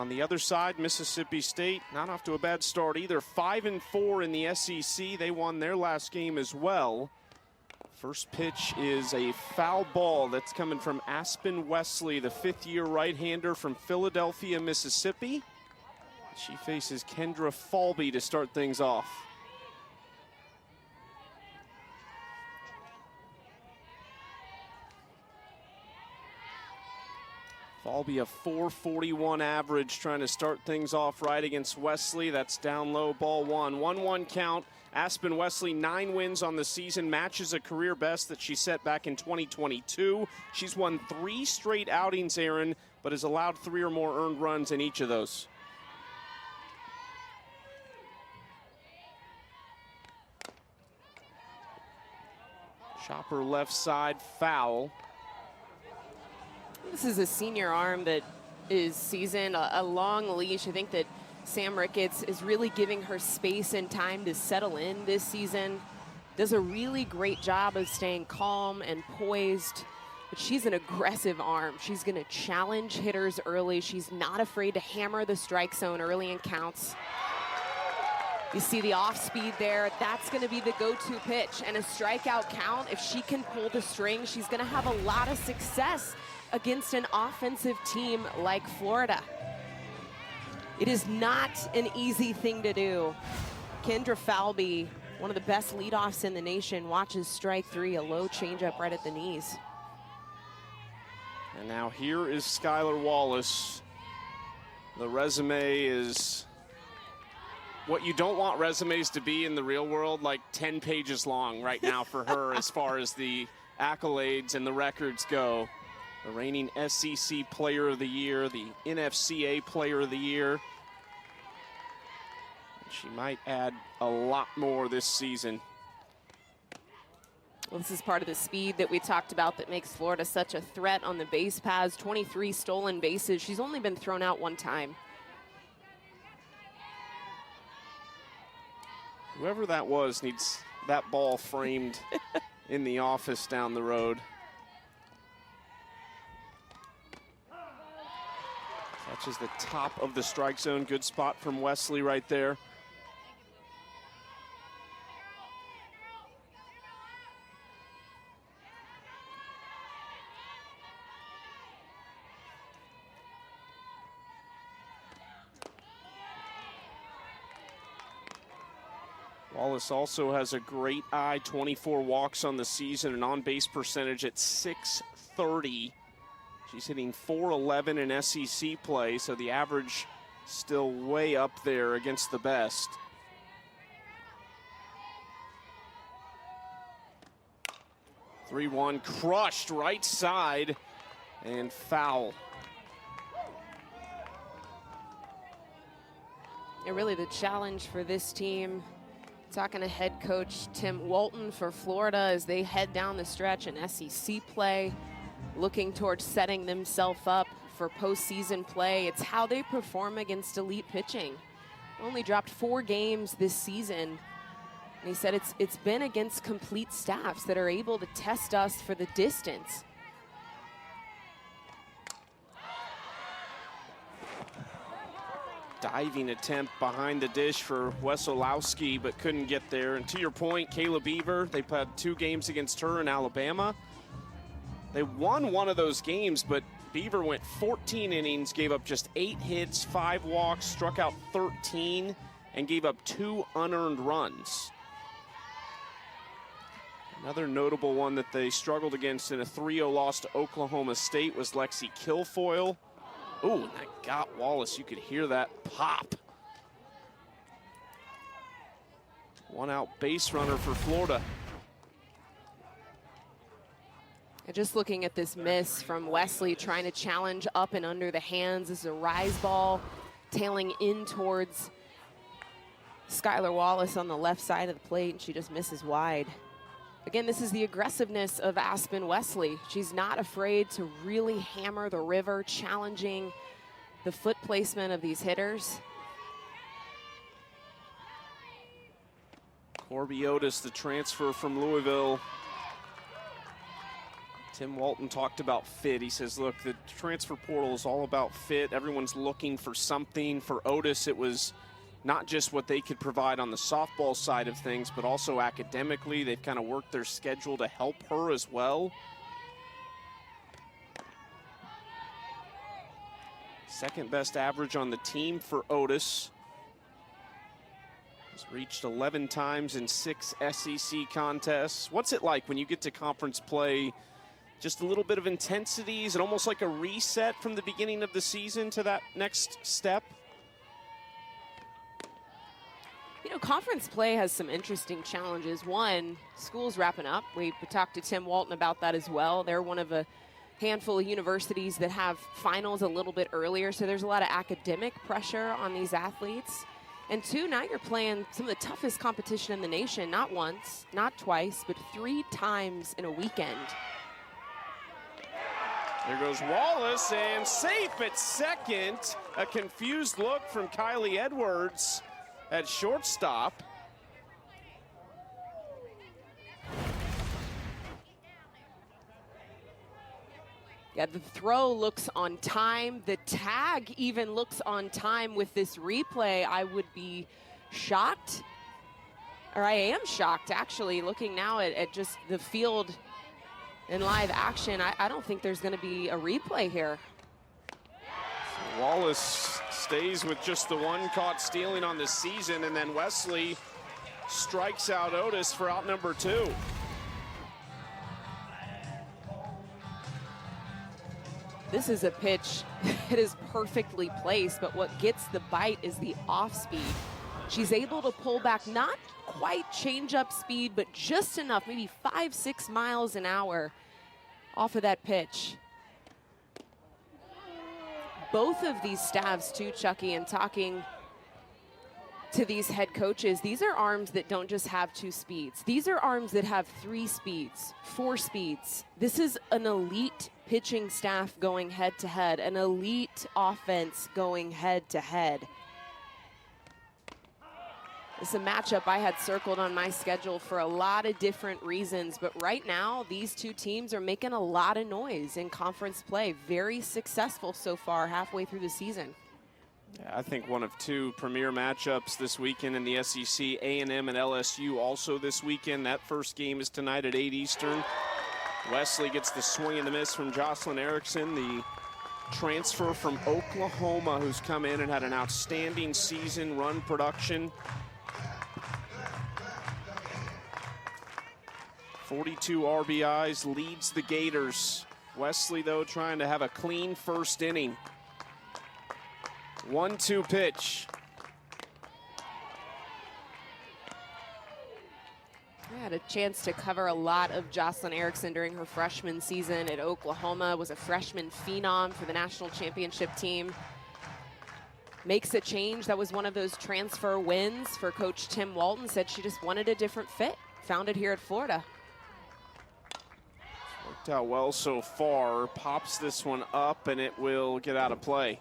On the other side, Mississippi State, not off to a bad start either. 5-4 in the SEC. They won their last game as well. First pitch is a foul ball that's coming from Aspen Wesley, the fifth-year right-hander from Philadelphia, Mississippi. She faces Kendra Falby to start things off. Falby a .441 average, trying to start things off right against Wesley. That's down low, ball one. 1-1 count. Aspen Wesley, 9 wins on the season, matches a career best that she set back in 2022. She's won 3 straight outings, Aaron, but has allowed 3 or more earned runs in each of those. Chopper left side, foul. This is a senior arm that is seasoned, a long leash. I think that Sam Ricketts is really giving her space and time to settle in this season. Does a really great job of staying calm and poised, but she's an aggressive arm. She's gonna challenge hitters early. She's not afraid to hammer the strike zone early in counts. You see the off speed there. That's gonna be the go-to pitch, and a strikeout count. If she can pull the string, she's gonna have a lot of success against an offensive team like Florida. It is not an easy thing to do. Kendra Falby, one of the best leadoffs in the nation, watches strike 3, a low changeup right at the knees. And now here is Skylar Wallace. The resume is what you don't want resumes to be in the real world, like 10 pages long right now for her as far as the accolades and the records go. The reigning SEC Player of the Year, the NFCA Player of the Year. She might add a lot more this season. Well, this is part of the speed that we talked about that makes Florida such a threat on the base paths. 23 stolen bases. She's only been thrown out 1 time. Whoever that was needs that ball framed in the office down the road. Catches the top of the strike zone. Good spot from Wesley right there. Wallace also has a great eye, 24 walks on the season, an on-base percentage at .630. She's hitting .411 in SEC play, so the average still way up there against the best. .3-1 crushed right side and foul. And really the challenge for this team, talking to head coach Tim Walton for Florida as they head down the stretch in SEC play, looking towards setting themselves up for postseason play. It's how they perform against elite pitching. Only dropped 4 games this season. And he said it's been against complete staffs that are able to test us for the distance. Diving attempt behind the dish for Wesolowski, but couldn't get there. And to your point, Kayla Beaver, they played 2 games against her in Alabama. They won one of those games, but Beaver went 14 innings, gave up just 8 hits, 5 walks, struck out 13, and gave up 2 unearned runs. Another notable one that they struggled against in a 3-0 loss to Oklahoma State was Lexi Kilfoyle. Ooh, and that got Wallace. You could hear that pop. 1 out base runner for Florida. And just looking at this miss from Wesley, trying to challenge up and under the hands. This is a rise ball tailing in towards Skylar Wallace on the left side of the plate, and she just misses wide. Again, this is the aggressiveness of Aspen Wesley. She's not afraid to really hammer the river, challenging the foot placement of these hitters. Corby Otis, the transfer from Louisville, Tim Walton talked about fit. He says, look, the transfer portal is all about fit. Everyone's looking for something. For Otis, it was not just what they could provide on the softball side of things, but also academically. They've kind of worked their schedule to help her as well. Second best average on the team for Otis. He's reached 11 times in 6 SEC contests. What's it like when you get to conference play? Just a little bit of intensity? Is it almost like a reset from the beginning of the season to that next step? You know, conference play has some interesting challenges. One, school's wrapping up. We talked to Tim Walton about that as well. They're one of a handful of universities that have finals a little bit earlier, so there's a lot of academic pressure on these athletes. And two, now you're playing some of the toughest competition in the nation, not once, not twice, but 3 times in a weekend. There goes Wallace, and safe at second. A confused look from Kylie Edwards at shortstop. Yeah, the throw looks on time. The tag even looks on time with this replay. I would be shocked, or I am shocked actually, looking now at just the field in live action. I don't think there's going to be a replay here. So Wallace stays with just the one caught stealing on the season, and then Wesley strikes out Otis for out number 2. This is a pitch that is perfectly placed, but what gets the bite is the off speed. She's able to pull back, not quite change up speed, but just enough, maybe 5-6 miles an hour off of that pitch. Both of these stabs too, Chucky, and talking to these head coaches, these are arms that don't just have 2 speeds. These are arms that have 3 speeds, 4 speeds. This is an elite pitching staff going head to head, an elite offense going head to head. It's a matchup I had circled on my schedule for a lot of different reasons, but right now these 2 teams are making a lot of noise in conference play. Very successful so far halfway through the season. Yeah, I think one of 2 premier matchups this weekend in the SEC. A&M and LSU also this weekend. That first game is tonight at 8 Eastern. Wesley gets the swing and the miss from Jocelyn Erickson, the transfer from Oklahoma, who's come in and had an outstanding season, run production. 42 RBIs, leads the Gators. Wesley, though, trying to have a clean first inning. 1-2 pitch. I had a chance to cover a lot of Jocelyn Erickson during her freshman season at Oklahoma. Was a freshman phenom for the national championship team. Makes a change. That was one of those transfer wins for Coach Tim Walton. Said she just wanted a different fit. Found it here at Florida. Worked out well so far. Pops this one up, and it will get out of play.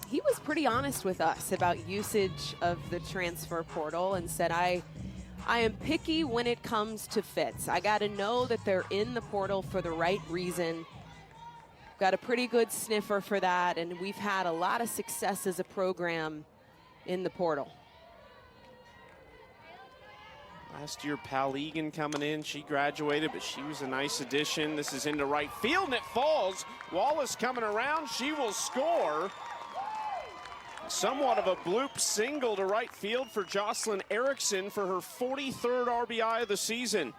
He was pretty honest with us about usage of the transfer portal and said, I am picky when it comes to fits. I got to know that they're in the portal for the right reason. Got a pretty good sniffer for that, and we've had a lot of success as a program in the portal. Last year, Pal Egan coming in. She graduated, but she was a nice addition. This is into right field, and it falls. Wallace coming around. She will score. Somewhat of a bloop single to right field for Jocelyn Erickson for her 43rd RBI of the season.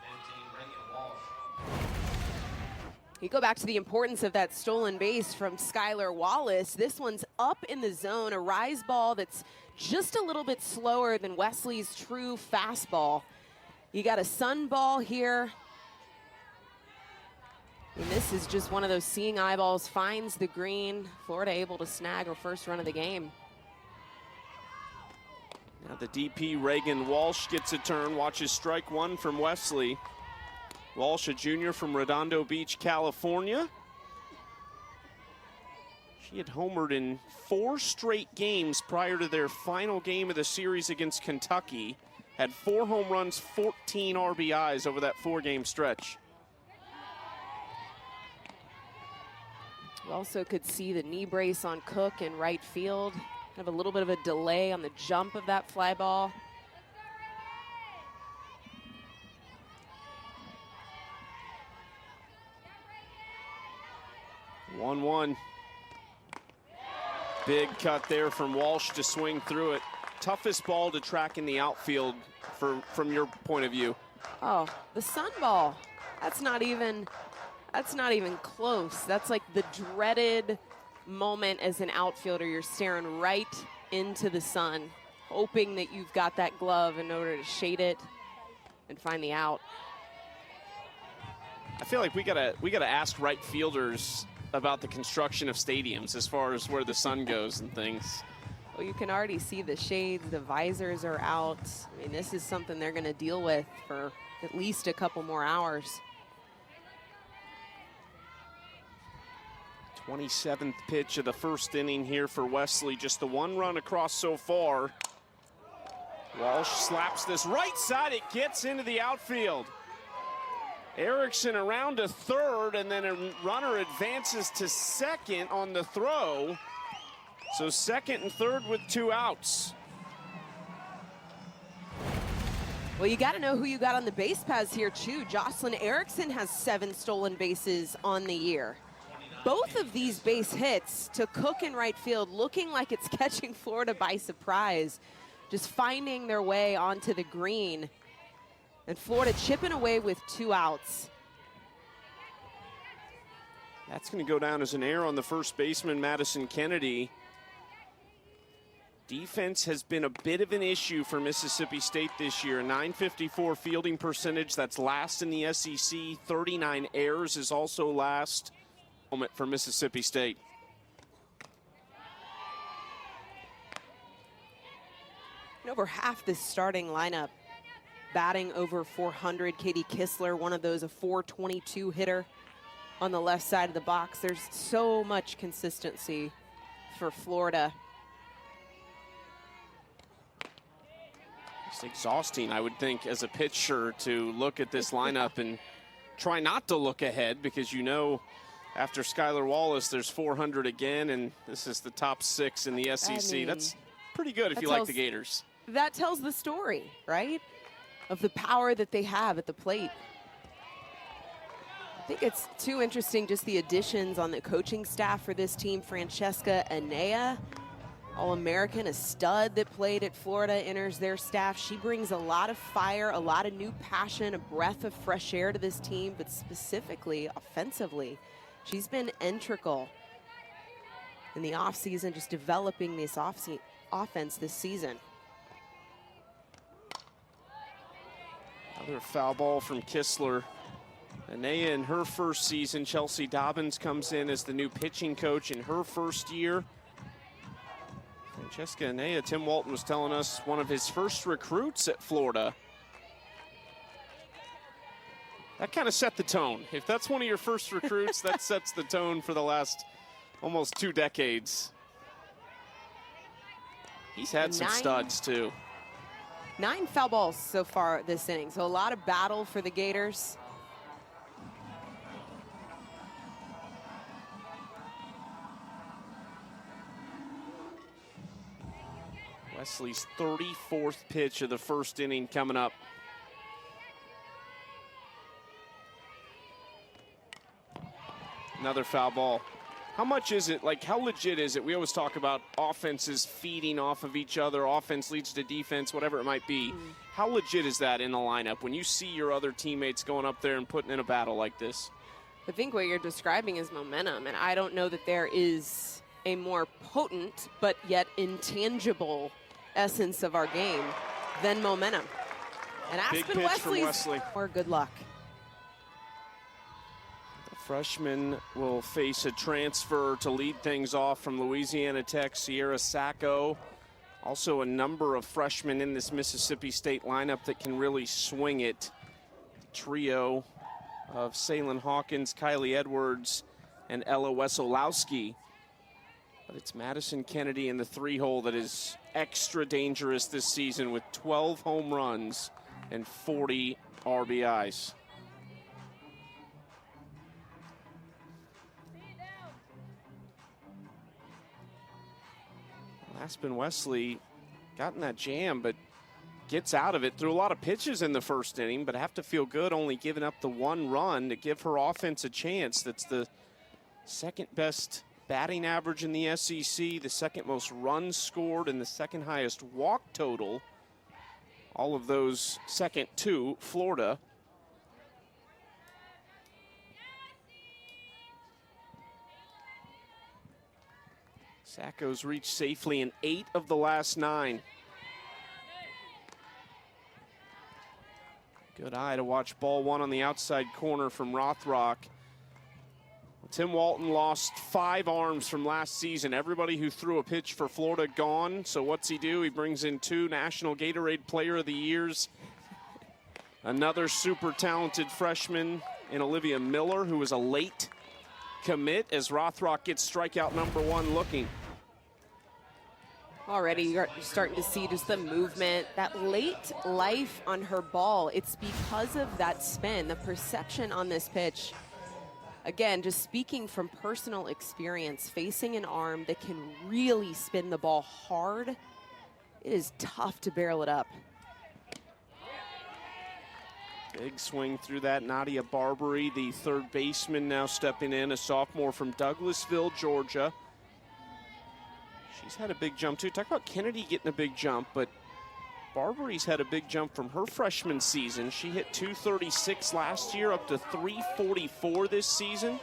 You go back to the importance of that stolen base from Skylar Wallace. This one's up in the zone, a rise ball that's just a little bit slower than Wesley's true fastball. You got a sun ball here. And this is just one of those seeing eyeballs, finds the green. Florida able to snag her first run of the game. Now the DP, Reagan Walsh, gets a turn. Watches strike 1 from Wesley. Walsh, a junior from Redondo Beach, California. She had homered in 4 straight games prior to their final game of the series against Kentucky. Had 4 home runs, 14 RBIs over that 4-game stretch. You also could see the knee brace on Cook in right field. Have a little bit of a delay on the jump of that fly ball. One. Big cut there from Walsh to swing through it. Toughest ball to track in the outfield from your point of view. Oh, the sun ball. That's not even close. That's like the dreaded moment as an outfielder. You're staring right into the sun, hoping that you've got that glove in order to shade it and find the out. I feel like we gotta ask right fielders about the construction of stadiums as far as where the sun goes and things. Well, you can already see the shades, the visors are out. I mean, this is something they're going to deal with for at least a couple more hours. 27th pitch of the first inning here for Wesley. Just the 1 run across so far. Walsh slaps this right side. It gets into the outfield. Erickson around to third, and then a runner advances to second on the throw. So second and third with 2 outs. Well, you got to know who you got on the base paths here, too. Jocelyn Erickson has 7 stolen bases on the year. Both of these base hits to Cook in right field, looking like it's catching Florida by surprise, just finding their way onto the green. And Florida chipping away with 2 outs. That's going to go down as an error on the first baseman, Madison Kennedy. Defense has been a bit of an issue for Mississippi State this year. 954 fielding percentage, that's last in the SEC. 39 errors is also last moment for Mississippi State. And over half this starting lineup batting over 400. Katie Kistler, one of those, a 422 hitter on the left side of the box. There's so much consistency for Florida. It's exhausting, I would think, as a pitcher to look at this lineup and try not to look ahead, because you know after Skylar Wallace there's 400 again, and this is the top 6 in the SEC. I mean, that's pretty good if you like the Gators. That tells the story, right, of the power that they have at the plate. I think it's too interesting, just the additions on the coaching staff for this team. Francesca Anea, All-American, a stud that played at Florida, enters their staff. She brings a lot of fire, a lot of new passion, a breath of fresh air to this team, but specifically offensively, she's been integral in the offseason, just developing this offense this season. Another foul ball from Kistler. Anea in her first season. Chelsea Dobbins comes in as the new pitching coach in her first year. Francesca Anea, Tim Walton was telling us, one of his first recruits at Florida. That kind of set the tone. If that's one of your first recruits, that sets the tone for the last almost 2 decades. He's had some studs, too. 9 foul balls so far this inning, so a lot of battle for the Gators. Wesley's 34th pitch of the first inning coming up. Another foul ball. How much is it, like, how legit is it? We always talk about offenses feeding off of each other. Offense leads to defense, whatever it might be. How legit is that in the lineup when you see your other teammates going up there and putting in a battle like this? I think what you're describing is momentum, and I don't know that there is a more potent but yet intangible essence of our game than momentum. And Aspen Wesley's more good luck. The freshman will face a transfer to lead things off from Louisiana Tech, Sierra Sacco. Also a number of freshmen in this Mississippi State lineup that can really swing it. The trio of Salen Hawkins, Kylie Edwards, and Ella Wesolowski. But it's Madison Kennedy in the 3-hole that is extra dangerous this season with 12 home runs and 40 RBIs. Aspen Wesley got in that jam, but gets out of it. Threw a lot of pitches in the first inning, but have to feel good only giving up the 1 run to give her offense a chance. That's the second best batting average in the SEC, the second most runs scored, and the second highest walk total. All of those second to Florida. Sacco's reached safely in 8 of the last 9. Good eye to watch ball 1 on the outside corner from Rothrock. Tim Walton lost 5 arms from last season. Everybody who threw a pitch for Florida gone. So what's he do? He brings in 2 National Gatorade Player of the Years. Another super talented freshman in Olivia Miller, who was a late commit as Rothrock gets strikeout number 1 looking. Already you're starting to see just the movement, that late life on her ball. It's because of that spin, the perception on this pitch. Again, just speaking from personal experience, facing an arm that can really spin the ball hard, it is tough to barrel it up. Big swing through that. Nadia Barbary, the third baseman, now stepping in, a sophomore from Douglasville, Georgia. She's had a big jump too. Talk about Kennedy getting a big jump, but Barbary's had a big jump from her freshman season. She hit 236 last year, up to 344 this season.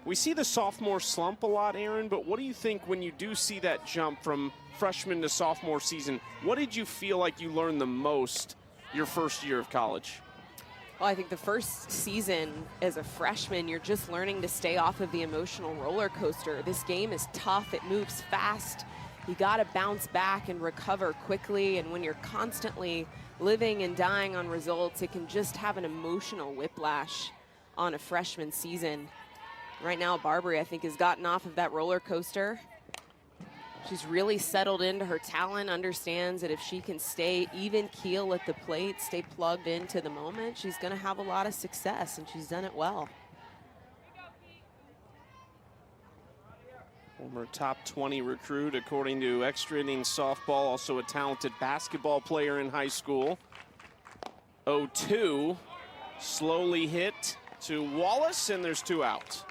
We see the sophomore slump a lot, Aaron, but what do you think when you do see that jump from freshman to sophomore season? What did you feel like you learned the most your first year of college? Well, I think the first season as a freshman, you're just learning to stay off of the emotional roller coaster. This game is tough, it moves fast. You gotta bounce back and recover quickly, and when you're constantly living and dying on results, it can just have an emotional whiplash on a freshman season. Right now, Barbary, I think, has gotten off of that roller coaster. She's really settled into her talent, understands that if she can stay even keel at the plate, stay plugged into the moment, she's gonna have a lot of success, and she's done it well. Former top 20 recruit, according to Extra Innings Softball, also a talented basketball player in high school. 0-2, slowly hit to Wallace, and there's 2 outs.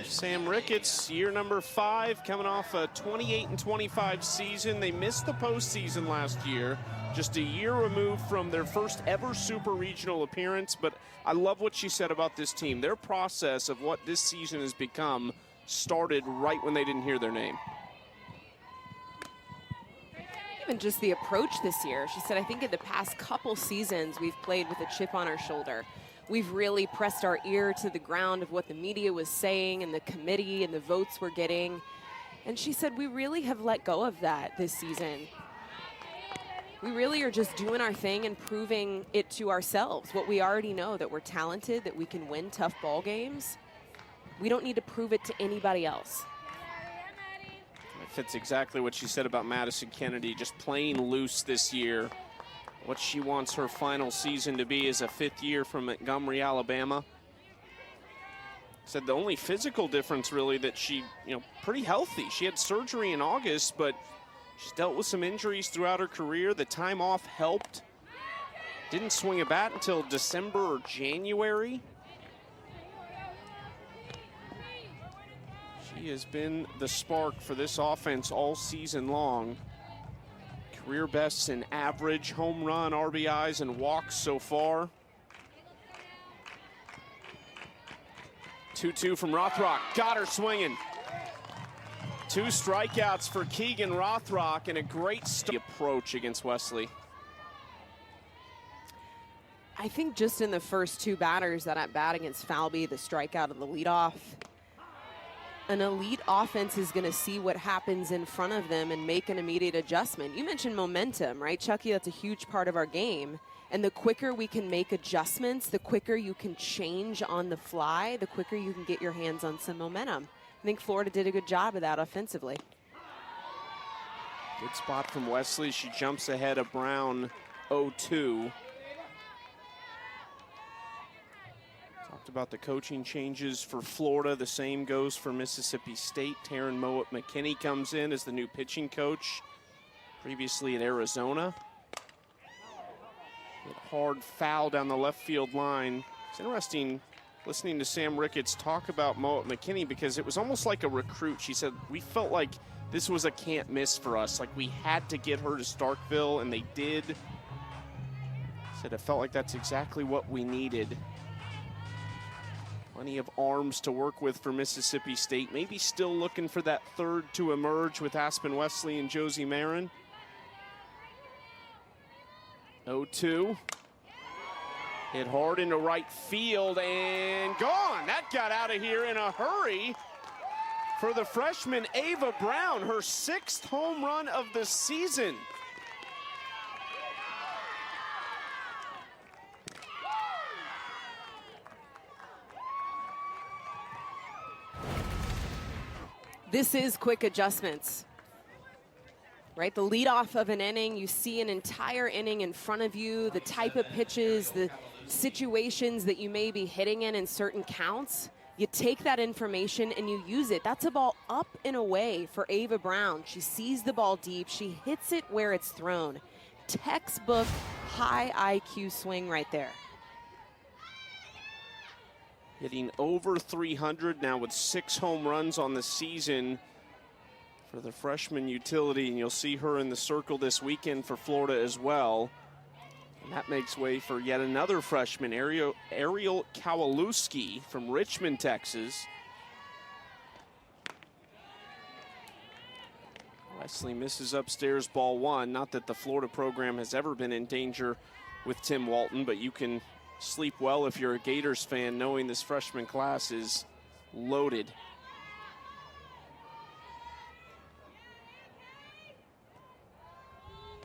Sam Ricketts, year number 5, coming off a 28-25 season. They missed the postseason last year, just a year removed from their first ever super regional appearance. But I love what she said about this team. Their process of what this season has become started right when they didn't hear their name. Even just the approach this year. She said, I think in the past couple seasons, we've played with a chip on our shoulder. We've really pressed our ear to the ground of what the media was saying and the committee and the votes we're getting. And she said, we really have let go of that this season. We really are just doing our thing and proving it to ourselves, what we already know, that we're talented, that we can win tough ball games. We don't need to prove it to anybody else. That fits exactly what she said about Madison Kennedy, just playing loose this year. What she wants her final season to be is a 5th year from Montgomery, Alabama. Said the only physical difference really that she, pretty healthy. She had surgery in August, but she's dealt with some injuries throughout her career. The time off helped. Didn't swing a bat until December or January. She has been the spark for this offense all season long. Career bests in average, home run, RBIs, and walks so far. 2-2 from Rothrock. Got her swinging. 2 strikeouts for Keegan Rothrock and a great approach against Wesley. I think just in the first 2 batters, that at bat against Falby, the strikeout and the leadoff, an elite offense is going to see what happens in front of them and make an immediate adjustment. You mentioned momentum, right, Chucky? That's a huge part of our game. And the quicker we can make adjustments, the quicker you can change on the fly, the quicker you can get your hands on some momentum. I think Florida did a good job of that offensively. Good spot from Wesley. She jumps ahead of Brown 0-2. Talked about the coaching changes for Florida. The same goes for Mississippi State. Taryn Mowat-McKinney comes in as the new pitching coach, previously at Arizona. Hard foul down the left field line. It's interesting listening to Sam Ricketts talk about Mowat-McKinney because it was almost like a recruit. She said, we felt like this was a can't miss for us. Like we had to get her to Starkville, and they did. Said it felt like that's exactly what we needed. Plenty of arms to work with for Mississippi State. Maybe still looking for that third to emerge with Aspen Wesley and Josie Marin. 0-2. Hit hard into right field and gone. That got out of here in a hurry for the freshman Ava Brown, her 6th home run of the season. This is quick adjustments, right? The leadoff of an inning, you see an entire inning in front of you, the type of pitches, the situations that you may be hitting in certain counts. You take that information and you use it. That's a ball up and away for Ava Brown. She sees the ball deep. She hits it where it's thrown. Textbook high IQ swing right there. Hitting over 300 now with 6 home runs on the season for the freshman utility, and you'll see her in the circle this weekend for Florida as well. And that makes way for yet another freshman, Ariel Kowalewski from Richmond, Texas. Wesley misses upstairs ball 1. Not that the Florida program has ever been in danger with Tim Walton, but you can sleep well if you're a Gators fan knowing this freshman class is loaded.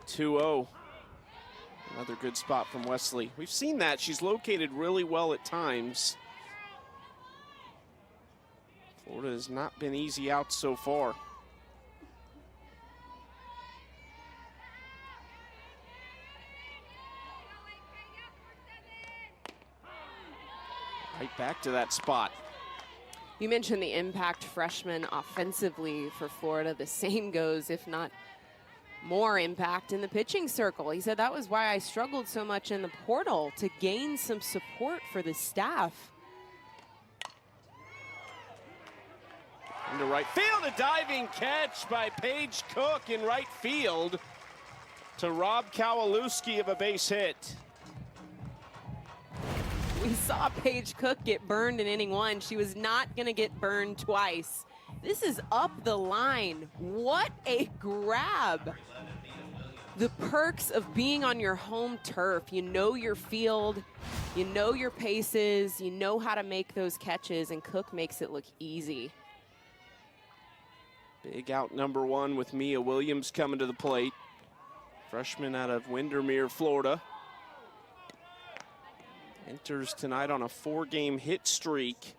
(2-0). Another good spot from Wesley. We've seen that. She's located really well at times. Florida has not been easy out so far. Right back to that spot. You mentioned the impact freshman offensively for Florida. The same goes, if not more impact in the pitching circle. He said that was why I struggled so much in the portal, to gain some support for the staff. Into right field, a diving catch by Paige Cook in right field to rob Kowalewski of a base hit. We saw Paige Cook get burned in inning 1. She was not going to get burned twice. This is up the line. What a grab. The perks of being on your home turf. You know your field, you know your paces, you know how to make those catches, and Cook makes it look easy. Big out number 1 with Mia Williams coming to the plate. Freshman out of Windermere, Florida. Enters tonight on a 4-game hit streak,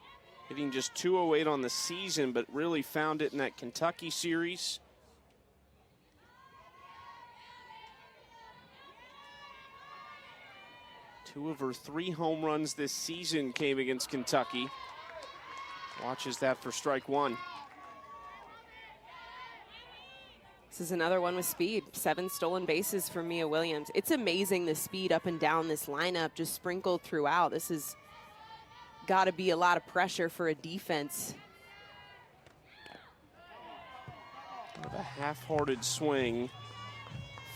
hitting just .208 on the season, but really found it in that Kentucky series. Two of her 3 home runs this season came against Kentucky. Watches that for strike 1. This is another one with speed. 7 stolen bases for Mia Williams. It's amazing the speed up and down this lineup, just sprinkled throughout. This has got to be a lot of pressure for a defense. With a half-hearted swing.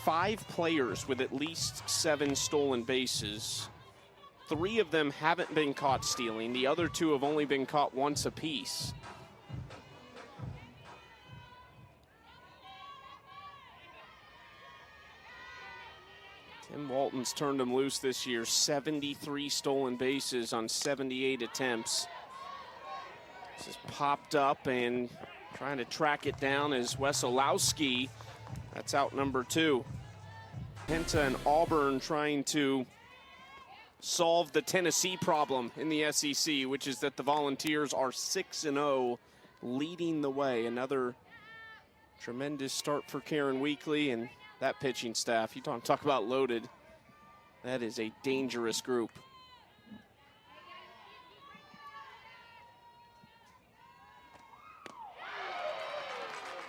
5 players with at least 7 stolen bases. 3 of them haven't been caught stealing. The other 2 have only been caught once apiece. Tim Walton's turned him loose this year. 73 stolen bases on 78 attempts. This is popped up and trying to track it down is Wesolowski. That's out number 2. Penta and Auburn trying to solve the Tennessee problem in the SEC, which is that the Volunteers are 6-0, leading the way. Another tremendous start for Karen Weekly and that pitching staff. You don't talk about loaded. That is a dangerous group.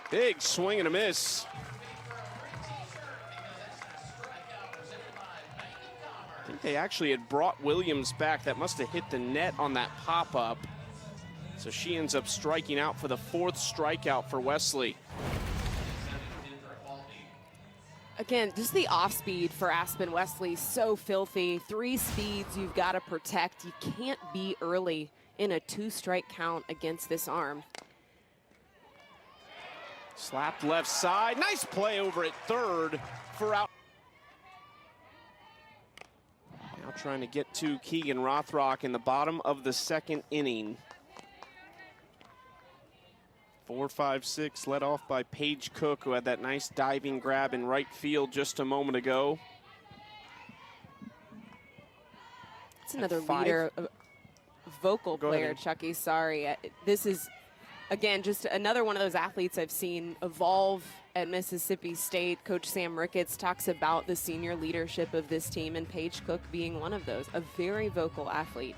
Big swing and a miss. I think they actually had brought Williams back. That must have hit the net on that pop-up. So she ends up striking out for the 4th strikeout for Wesley. Again, just the off speed for Aspen Wesley, so filthy. 3 speeds you've got to protect. You can't be early in a 2-strike count against this arm. Slapped left side. Nice play over at third for out. Now trying to get to Keegan Rothrock in the bottom of the 2nd inning. 4-5-6 led off by Paige Cook, who had that nice diving grab in right field just a moment ago. It's another leader, vocal player, Chucky. Sorry. This is, again, just another one of those athletes I've seen evolve at Mississippi State. Coach Sam Ricketts talks about the senior leadership of this team, and Paige Cook being one of those. A very vocal athlete.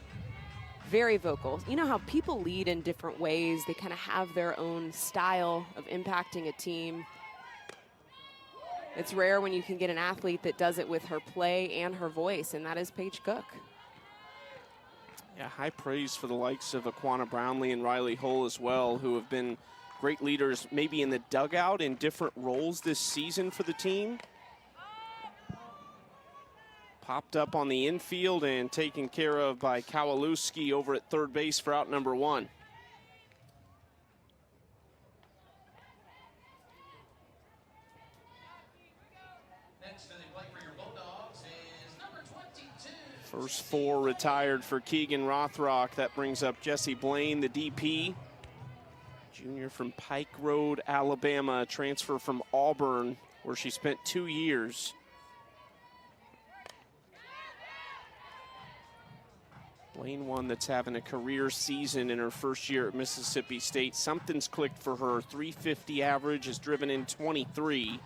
Very vocal. You know how people lead in different ways. They kind of have their own style of impacting a team. It's rare when you can get an athlete that does it with her play and her voice, and that is Paige Cook. Yeah, high praise for the likes of Aquana Brownlee and Riley Hull as well, who have been great leaders maybe in the dugout in different roles this season for the team. Popped up on the infield and taken care of by Kowalewski over at third base for out number 1. Next to the plate for your Bulldogs is number 22. First 4 retired for Keegan Rothrock. That brings up Jesse Blaine, the DP. Junior from Pike Road, Alabama, transfer from Auburn, where she spent 2 years. Blaine, one that's having a career season in her first year at Mississippi State. Something's clicked for her. 350 average, has driven in 23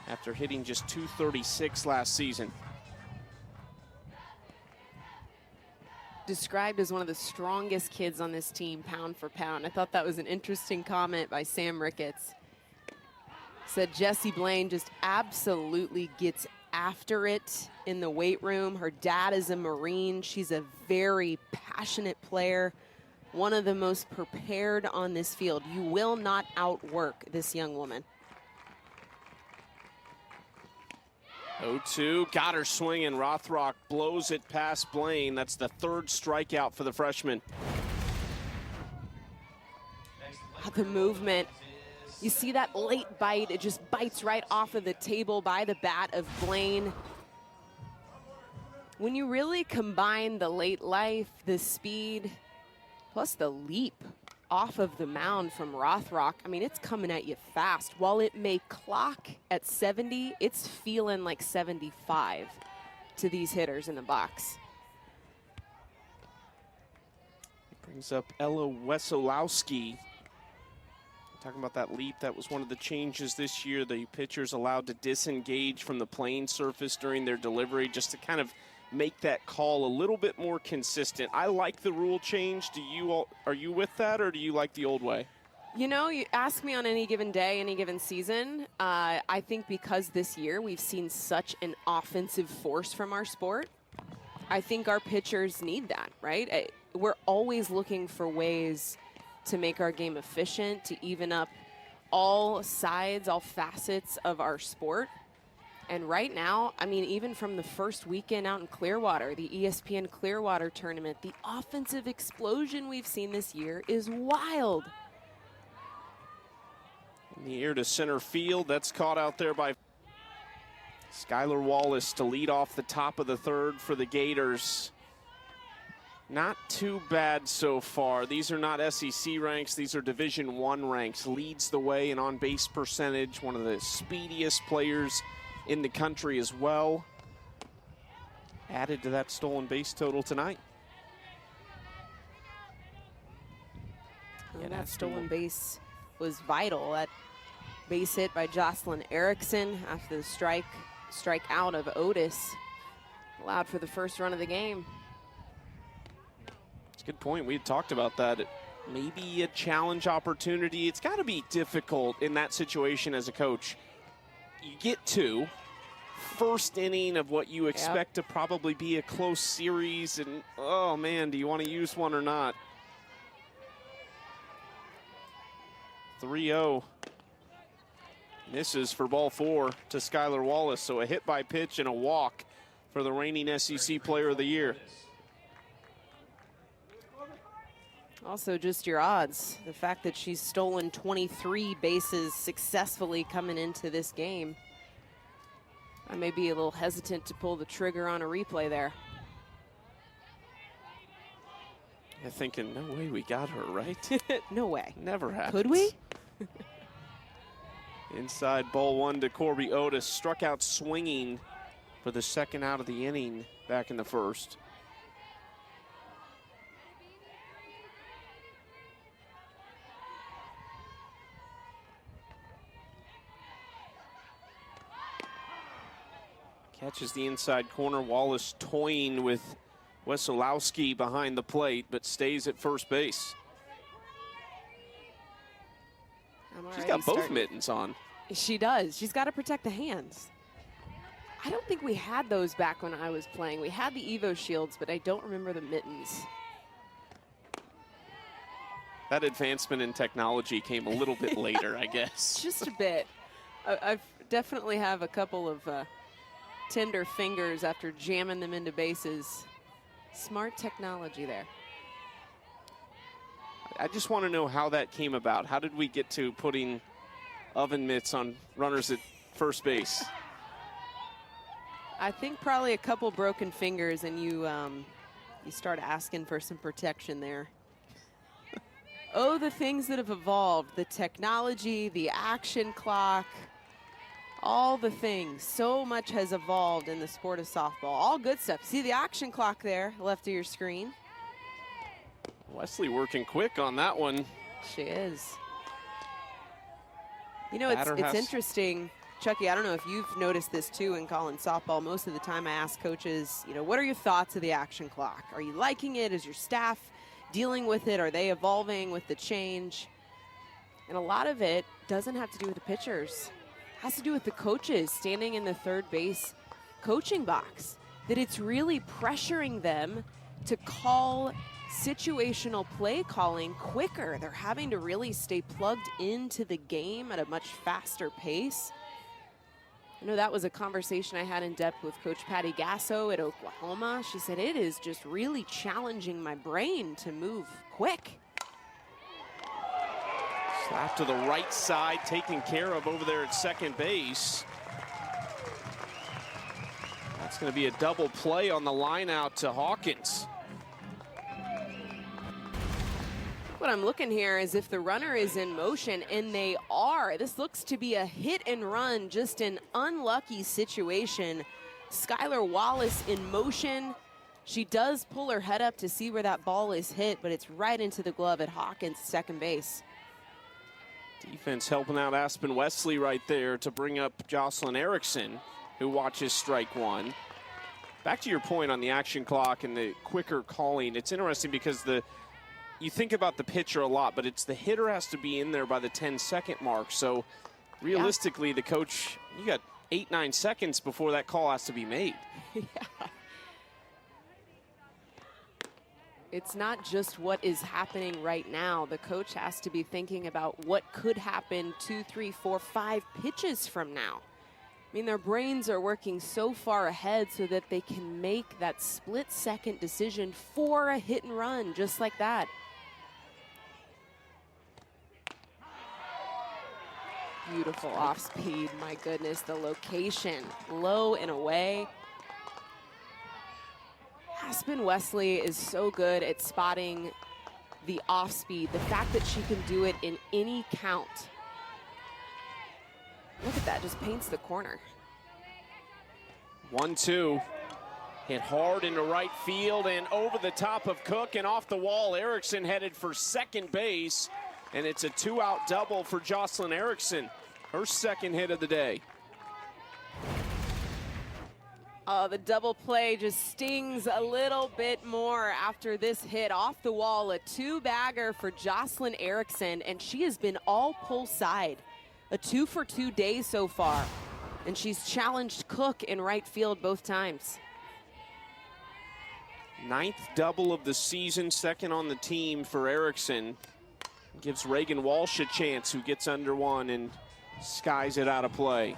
after hitting just 236 last season. Described as one of the strongest kids on this team, pound for pound. I thought that was an interesting comment by Sam Ricketts. Said Jessie Blaine just absolutely gets after it in the weight room. Her dad is a Marine. She's a very passionate player, one of the most prepared on this field. You will not outwork this young woman. 0-2, got her swinging. Rothrock blows it past Blaine. That's the 3rd strikeout for the freshman. The movement. You see that late bite, it just bites right off of the table by the bat of Blaine. When you really combine the late life, the speed, plus the leap off of the mound from Rothrock, I mean, it's coming at you fast. While it may clock at 70, it's feeling like 75 to these hitters in the box. Brings up Ella Wesolowski. Talking about that leap, that was one of the changes this year. The pitchers allowed to disengage from the playing surface during their delivery just to kind of make that call a little bit more consistent. I like the rule change. Are you with that, or do you like the old way? You know, you ask me on any given day, any given season, I think because this year we've seen such an offensive force from our sport, I think our pitchers need that, right? We're always looking for ways to make our game efficient, to even up all sides, all facets of our sport. And right now, I mean, even from the first weekend out in Clearwater, the ESPN Clearwater tournament, the offensive explosion we've seen this year is wild. In the air to center field, that's caught out there by Skylar Wallace to lead off the top of the 3rd for the Gators. Not too bad so far. These are not SEC ranks. These are Division I ranks. Leads the way in on-base percentage. One of the speediest players in the country as well. Added to that stolen base total tonight. And that stolen base was vital. That base hit by Jocelyn Erickson after the strike out of Otis allowed for the first run of the game. It's a good point. We had talked about that. Maybe a challenge opportunity. It's got to be difficult in that situation as a coach. You get to first inning of what you expect to probably be a close series, and oh man, do you want to use one or not? 3-0. Misses for ball 4 to Skylar Wallace. So a hit by pitch and a walk for the reigning SEC Player of the Year. Also, just your odds. The fact that she's stolen 23 bases successfully coming into this game. I may be a little hesitant to pull the trigger on a replay there. You're thinking, no way we got her, right? No way. Never happened. Could we? Inside ball 1 to Corby Otis. Struck out swinging for the second out of the inning back in the first. Catches the inside corner. Wallace toying with Wesolowski behind the plate, but stays at first base. She's got both mittens on. She does. She's got to protect the hands. I don't think we had those back when I was playing. We had the Evo shields, but I don't remember the mittens. That advancement in technology came a little bit later, I guess. Just a bit. I definitely have a couple of tender fingers after jamming them into bases. Smart technology there. I just want to know how that came about. How did we get to putting oven mitts on runners at first base? I think probably a couple broken fingers, and you start asking for some protection there. Oh, the things that have evolved. The technology, the action clock, all the things. So much has evolved in the sport of softball. All good stuff. See the action clock there, left of your screen. Wesley working quick on that one. She is. You know, it's interesting, Chucky, I don't know if you've noticed this too in calling softball. Most of the time I ask coaches, you know, what are your thoughts of the action clock? Are you liking it? Is your staff dealing with it? Are they evolving with the change? And a lot of it doesn't have to do with the pitchers. It has to do with the coaches standing in the third base coaching box. That it's really pressuring them to call situational play calling quicker. They're having to really stay plugged into the game at a much faster pace. I know that was a conversation I had in depth with Coach Patty Gasso at Oklahoma. She said, it is just really challenging my brain to move quick. Slap to the right side, taken care of over there at second base. That's going to be a double play on the line out to Hawkins. What I'm looking here is if the runner is in motion, and they are. This looks to be a hit and run, just an unlucky situation. Skylar Wallace in motion. She does pull her head up to see where that ball is hit, but it's right into the glove at Hawkins' second base. Defense helping out Aspen Wesley right there to bring up Jocelyn Erickson, who watches strike one. Back to your point on the action clock and the quicker calling. It's interesting because you think about the pitcher a lot, but it's the hitter has to be in there by the 10-second mark. So realistically, the coach, you got 8-9 seconds before that call has to be made. Yeah. It's not just what is happening right now. The coach has to be thinking about what could happen 2, 3, 4, 5 pitches from now. I mean, their brains are working so far ahead so that they can make that split-second decision for a hit and run, just like that. Beautiful off-speed, my goodness, the location, low and away. Aspen Wesley is so good at spotting the off speed. The fact that she can do it in any count. Look at that, just paints the corner. 1-2. Hit hard into right field and over the top of Cook and off the wall. Erickson headed for second base, and it's a 2-out double for Jocelyn Erickson. Her second hit of the day. Oh, the double play just stings a little bit more after this hit off the wall. A 2-bagger for Jocelyn Erickson, and she has been all pull side. A 2-for-2 day so far, and she's challenged Cook in right field both times. 9th double of the season, second on the team for Erickson. Gives Reagan Walsh a chance, who gets under one and skies it out of play.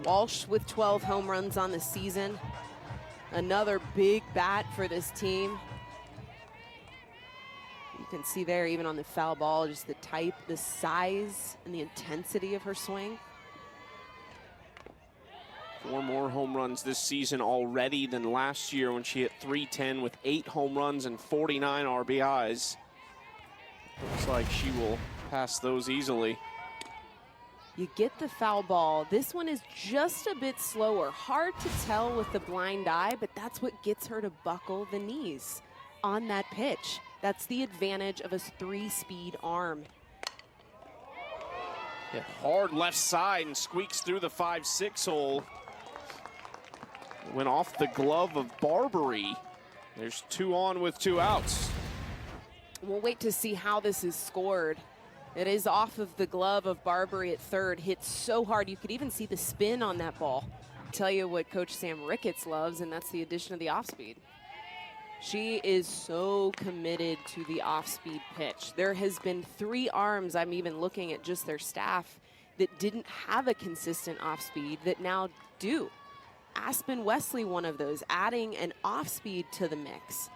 Walsh with 12 home runs on the season. Another big bat for this team. You can see there, even on the foul ball, just the type, the size, and the intensity of her swing. 4 more home runs this season already than last year when she hit .310 with 8 home runs and 49 RBIs. Looks like she will pass those easily. You get the foul ball. This one is just a bit slower. Hard to tell with the blind eye, but that's what gets her to buckle the knees on that pitch. That's the advantage of a 3-speed arm. Hit hard left side and squeaks through the 5-6 hole. Went off the glove of Barbary. There's 2 on with 2 outs. We'll wait to see how this is scored. It is off of the glove of Barbary at third. Hit so hard, you could even see the spin on that ball. Tell you what Coach Sam Ricketts loves, and that's the addition of the off-speed. She is so committed to the off-speed pitch. There has been 3 arms, I'm even looking at just their staff, that didn't have a consistent off-speed that now do. Aspen Wesley, one of those, adding an off-speed to the mix.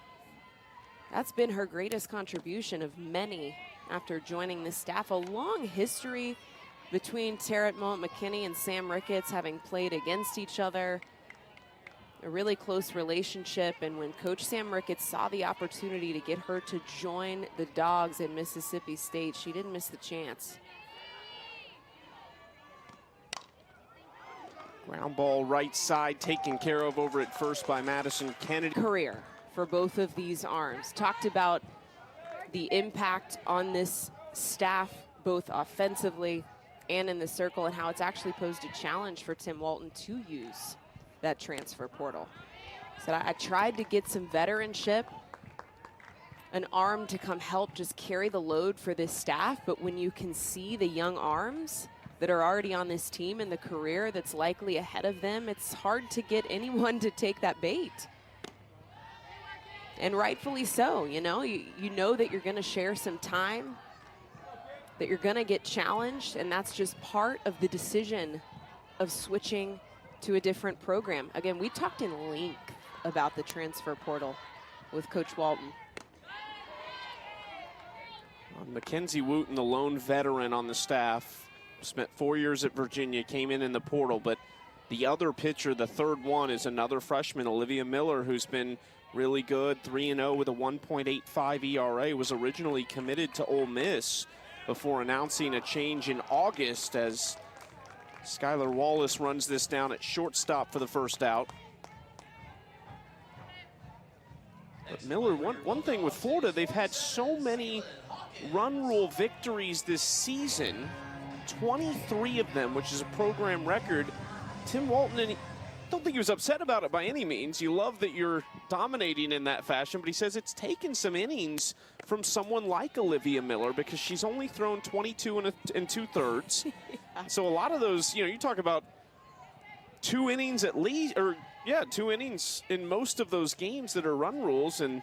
That's been her greatest contribution of many after joining the staff. A long history between Tarrant Mullet-McKinney and Sam Ricketts, having played against each other. A really close relationship, and when Coach Sam Ricketts saw the opportunity to get her to join the Dogs in Mississippi State, she didn't miss the chance. Ground ball right side, taken care of over at first by Madison Kennedy. Career for both of these arms. Talked about the impact on this staff, both offensively and in the circle, and how it's actually posed a challenge for Tim Walton to use that transfer portal. So I tried to get some veteranship, an arm to come help just carry the load for this staff, but when you can see the young arms that are already on this team and the career that's likely ahead of them, it's hard to get anyone to take that bait. And rightfully so, you know that you're gonna share some time, that you're gonna get challenged, and that's just part of the decision of switching to a different program. Again, we talked in length about the transfer portal with Coach Walton. Mackenzie Wooten, the lone veteran on the staff, spent 4 years at Virginia, came in the portal, but the other pitcher, the third one, is another freshman, Olivia Miller, who's been really good, 3-0 with a 1.85 ERA, was originally committed to Ole Miss before announcing a change in August as Skylar Wallace runs this down at shortstop for the first out. But Miller, one thing with Florida, they've had so many run rule victories this season, 23 of them, which is a program record. Tim Walton, and I don't think he was upset about it by any means. You love that you're dominating in that fashion, but he says it's taken some innings from someone like Olivia Miller because she's only thrown 22 and 2/3. Yeah. So a lot of those, you talk about 2 innings at least, or 2 innings in most of those games that are run rules, and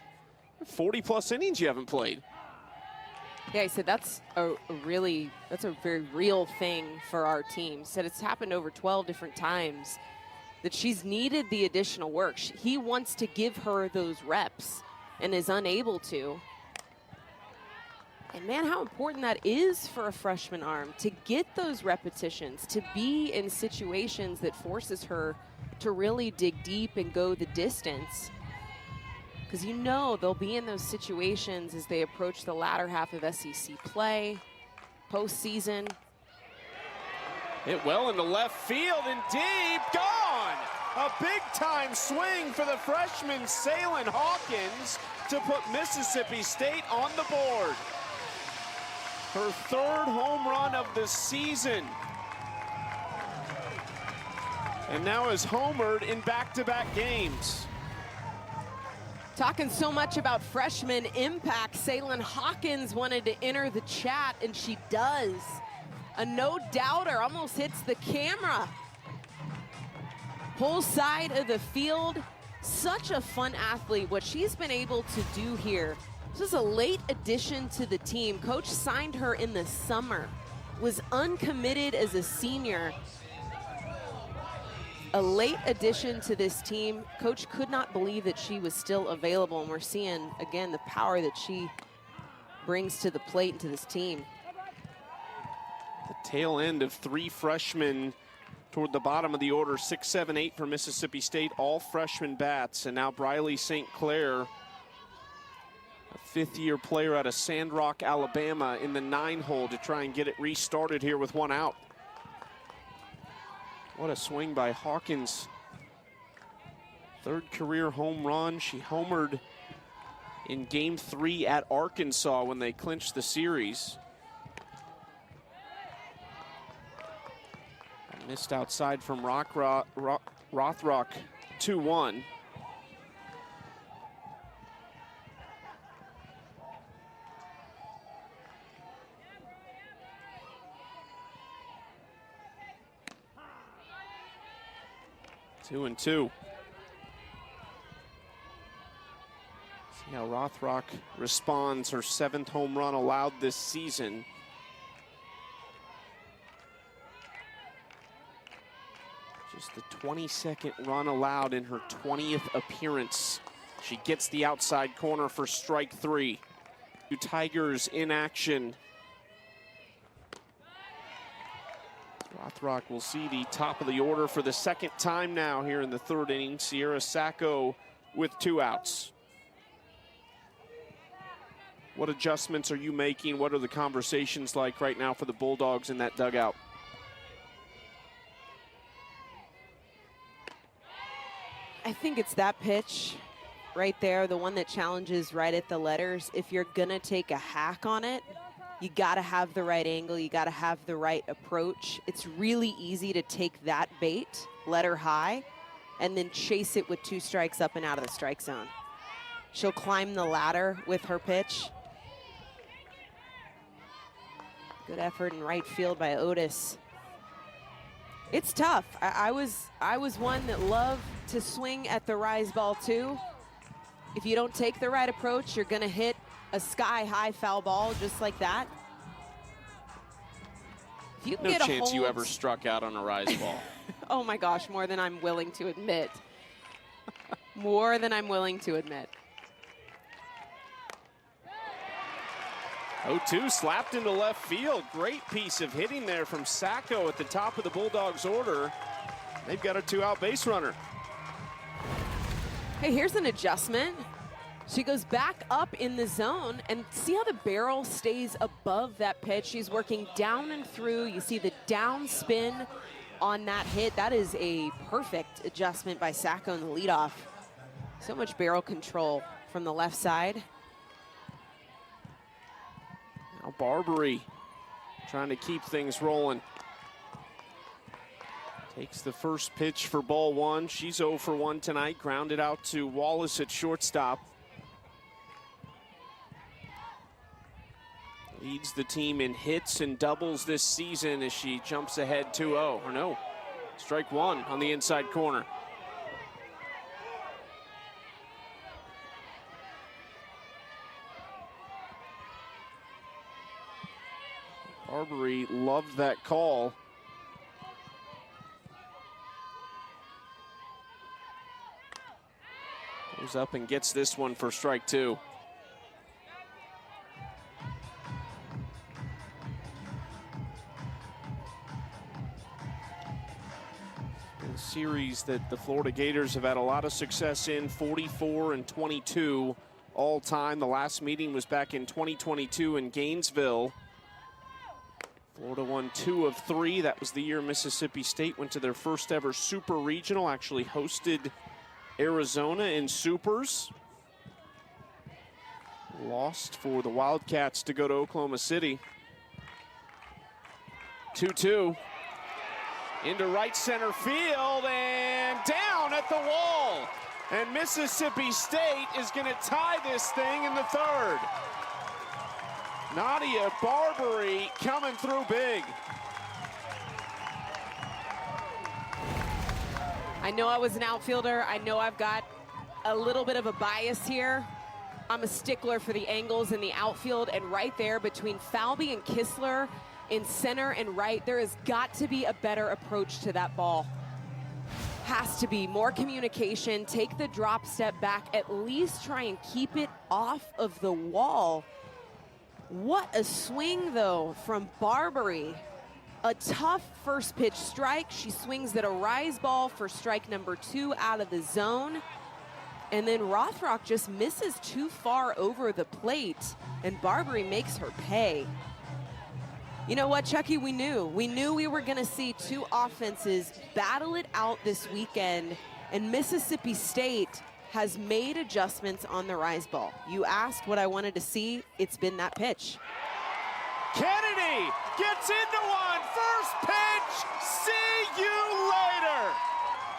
40+ innings you haven't played. Yeah, he said that's a very real thing for our team. Said it's happened over 12 different times that she's needed the additional work. He wants to give her those reps and is unable to. And man, how important that is for a freshman arm to get those repetitions, to be in situations that forces her to really dig deep and go the distance. Because you know they'll be in those situations as they approach the latter half of SEC play, postseason. Hit well into left field and deep, gone! A big-time swing for the freshman Salyn Hawkins to put Mississippi State on the board. Her third home run of the season. And now is homered in back-to-back games. Talking so much about freshman impact, Salyn Hawkins wanted to enter the chat, and she does. A no-doubter, almost hits the camera. Whole side of the field. Such a fun athlete, what she's been able to do here. This is a late addition to the team. Coach signed her in the summer, was uncommitted as a senior. A late addition to this team. Coach could not believe that she was still available, and we're seeing, again, the power that she brings to the plate and to this team. The tail end of three freshmen toward the bottom of the order, 6, 7, 8 for Mississippi State, all freshman bats. And now Briley St. Clair, a fifth-year player out of Sandrock, Alabama, in the 9-hole to try and get it restarted here with one out. What a swing by Hawkins. Third career home run. She homered in Game 3 at Arkansas when they clinched the series. Missed outside from Rothrock, 2-1. Two and two. See how Rothrock responds, her 7th home run allowed this season. Just the 22nd run allowed in her 20th appearance. She gets the outside corner for strike 3. Two Tigers in action. Rothrock will see the top of the order for the second time now here in the 3rd inning. Sierra Sacco with 2 outs. What adjustments are you making? What are the conversations like right now for the Bulldogs in that dugout? I think it's that pitch right there, the one that challenges right at the letters. If you're gonna take a hack on it, you gotta have the right angle, you gotta have the right approach. It's really easy to take that bait, letter high, and then chase it with 2 strikes up and out of the strike zone. She'll climb the ladder with her pitch. Good effort in right field by Otis. It's tough. I was one that loved to swing at the rise ball too. If you don't take the right approach, you're gonna hit a sky-high foul ball just like that. If you can No get a chance you hold- ever struck out on a rise ball. Oh my gosh, more than I'm willing to admit. More than I'm willing to admit. 0-2 slapped into left field. Great piece of hitting there from Sacco at the top of the Bulldogs order. They've got a 2-out base runner. Hey, here's an adjustment. She goes back up in the zone, and see how the barrel stays above that pitch. She's working down and through. You see the down spin on that hit. That is a perfect adjustment by Sacco in the leadoff. So much barrel control from the left side. Now Barbary trying to keep things rolling. Takes the first pitch for ball 1. She's 0 for 1 tonight. Grounded out to Wallace at shortstop. Leads the team in hits and doubles this season as she jumps ahead 2-0. Or no, strike 1 on the inside corner. Barbary loved that call. Goes up and gets this one for strike 2. series that the Florida Gators have had a lot of success in, 44-22 all time. The last meeting was back in 2022 in Gainesville. Florida won 2 of 3. That was the year Mississippi State went to their first ever Super Regional, actually hosted Arizona in Supers. Lost for the Wildcats to go to Oklahoma City. 2-2. Into right center field and down at the wall. And Mississippi State is going to tie this thing in the third. Nadia Barbary coming through big. I know I was an outfielder. I know I've got a little bit of a bias here. I'm a stickler for the angles in the outfield, and right there between Falby and Kistler in center and right, there has got to be a better approach to that ball. Has to be more communication, take the drop step back, at least try and keep it off of the wall. What a swing though from Barbary. A tough first pitch strike. She swings at a rise ball for strike number 2 out of the zone. And then Rothrock just misses too far over the plate, and Barbary makes her pay. You know what, Chucky, we knew we were gonna see 2 offenses battle it out this weekend, and Mississippi State has made adjustments on the rise ball. You asked what I wanted to see, it's been that pitch. Kennedy gets into one, first pitch, see you later.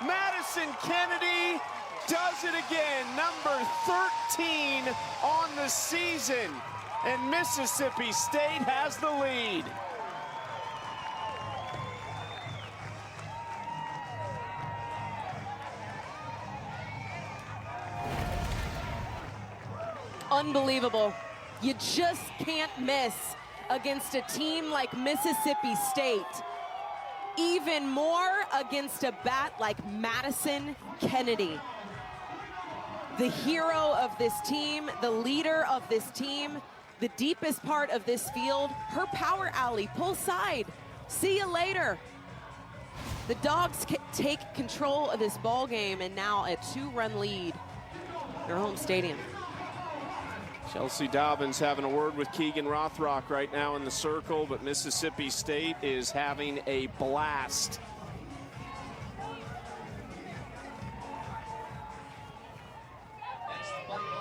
Madison Kennedy does it again, number 13 on the season, and Mississippi State has the lead. Unbelievable. You just can't miss against a team like Mississippi State. Even more against a bat like Madison Kennedy. The hero of this team, the leader of this team, the deepest part of this field, her power alley, pull side. See you later. The Dogs take control of this ball game, and now a 2-run lead in their home stadium. Chelsea Dobbins having a word with Keegan Rothrock right now in the circle, but Mississippi State is having a blast.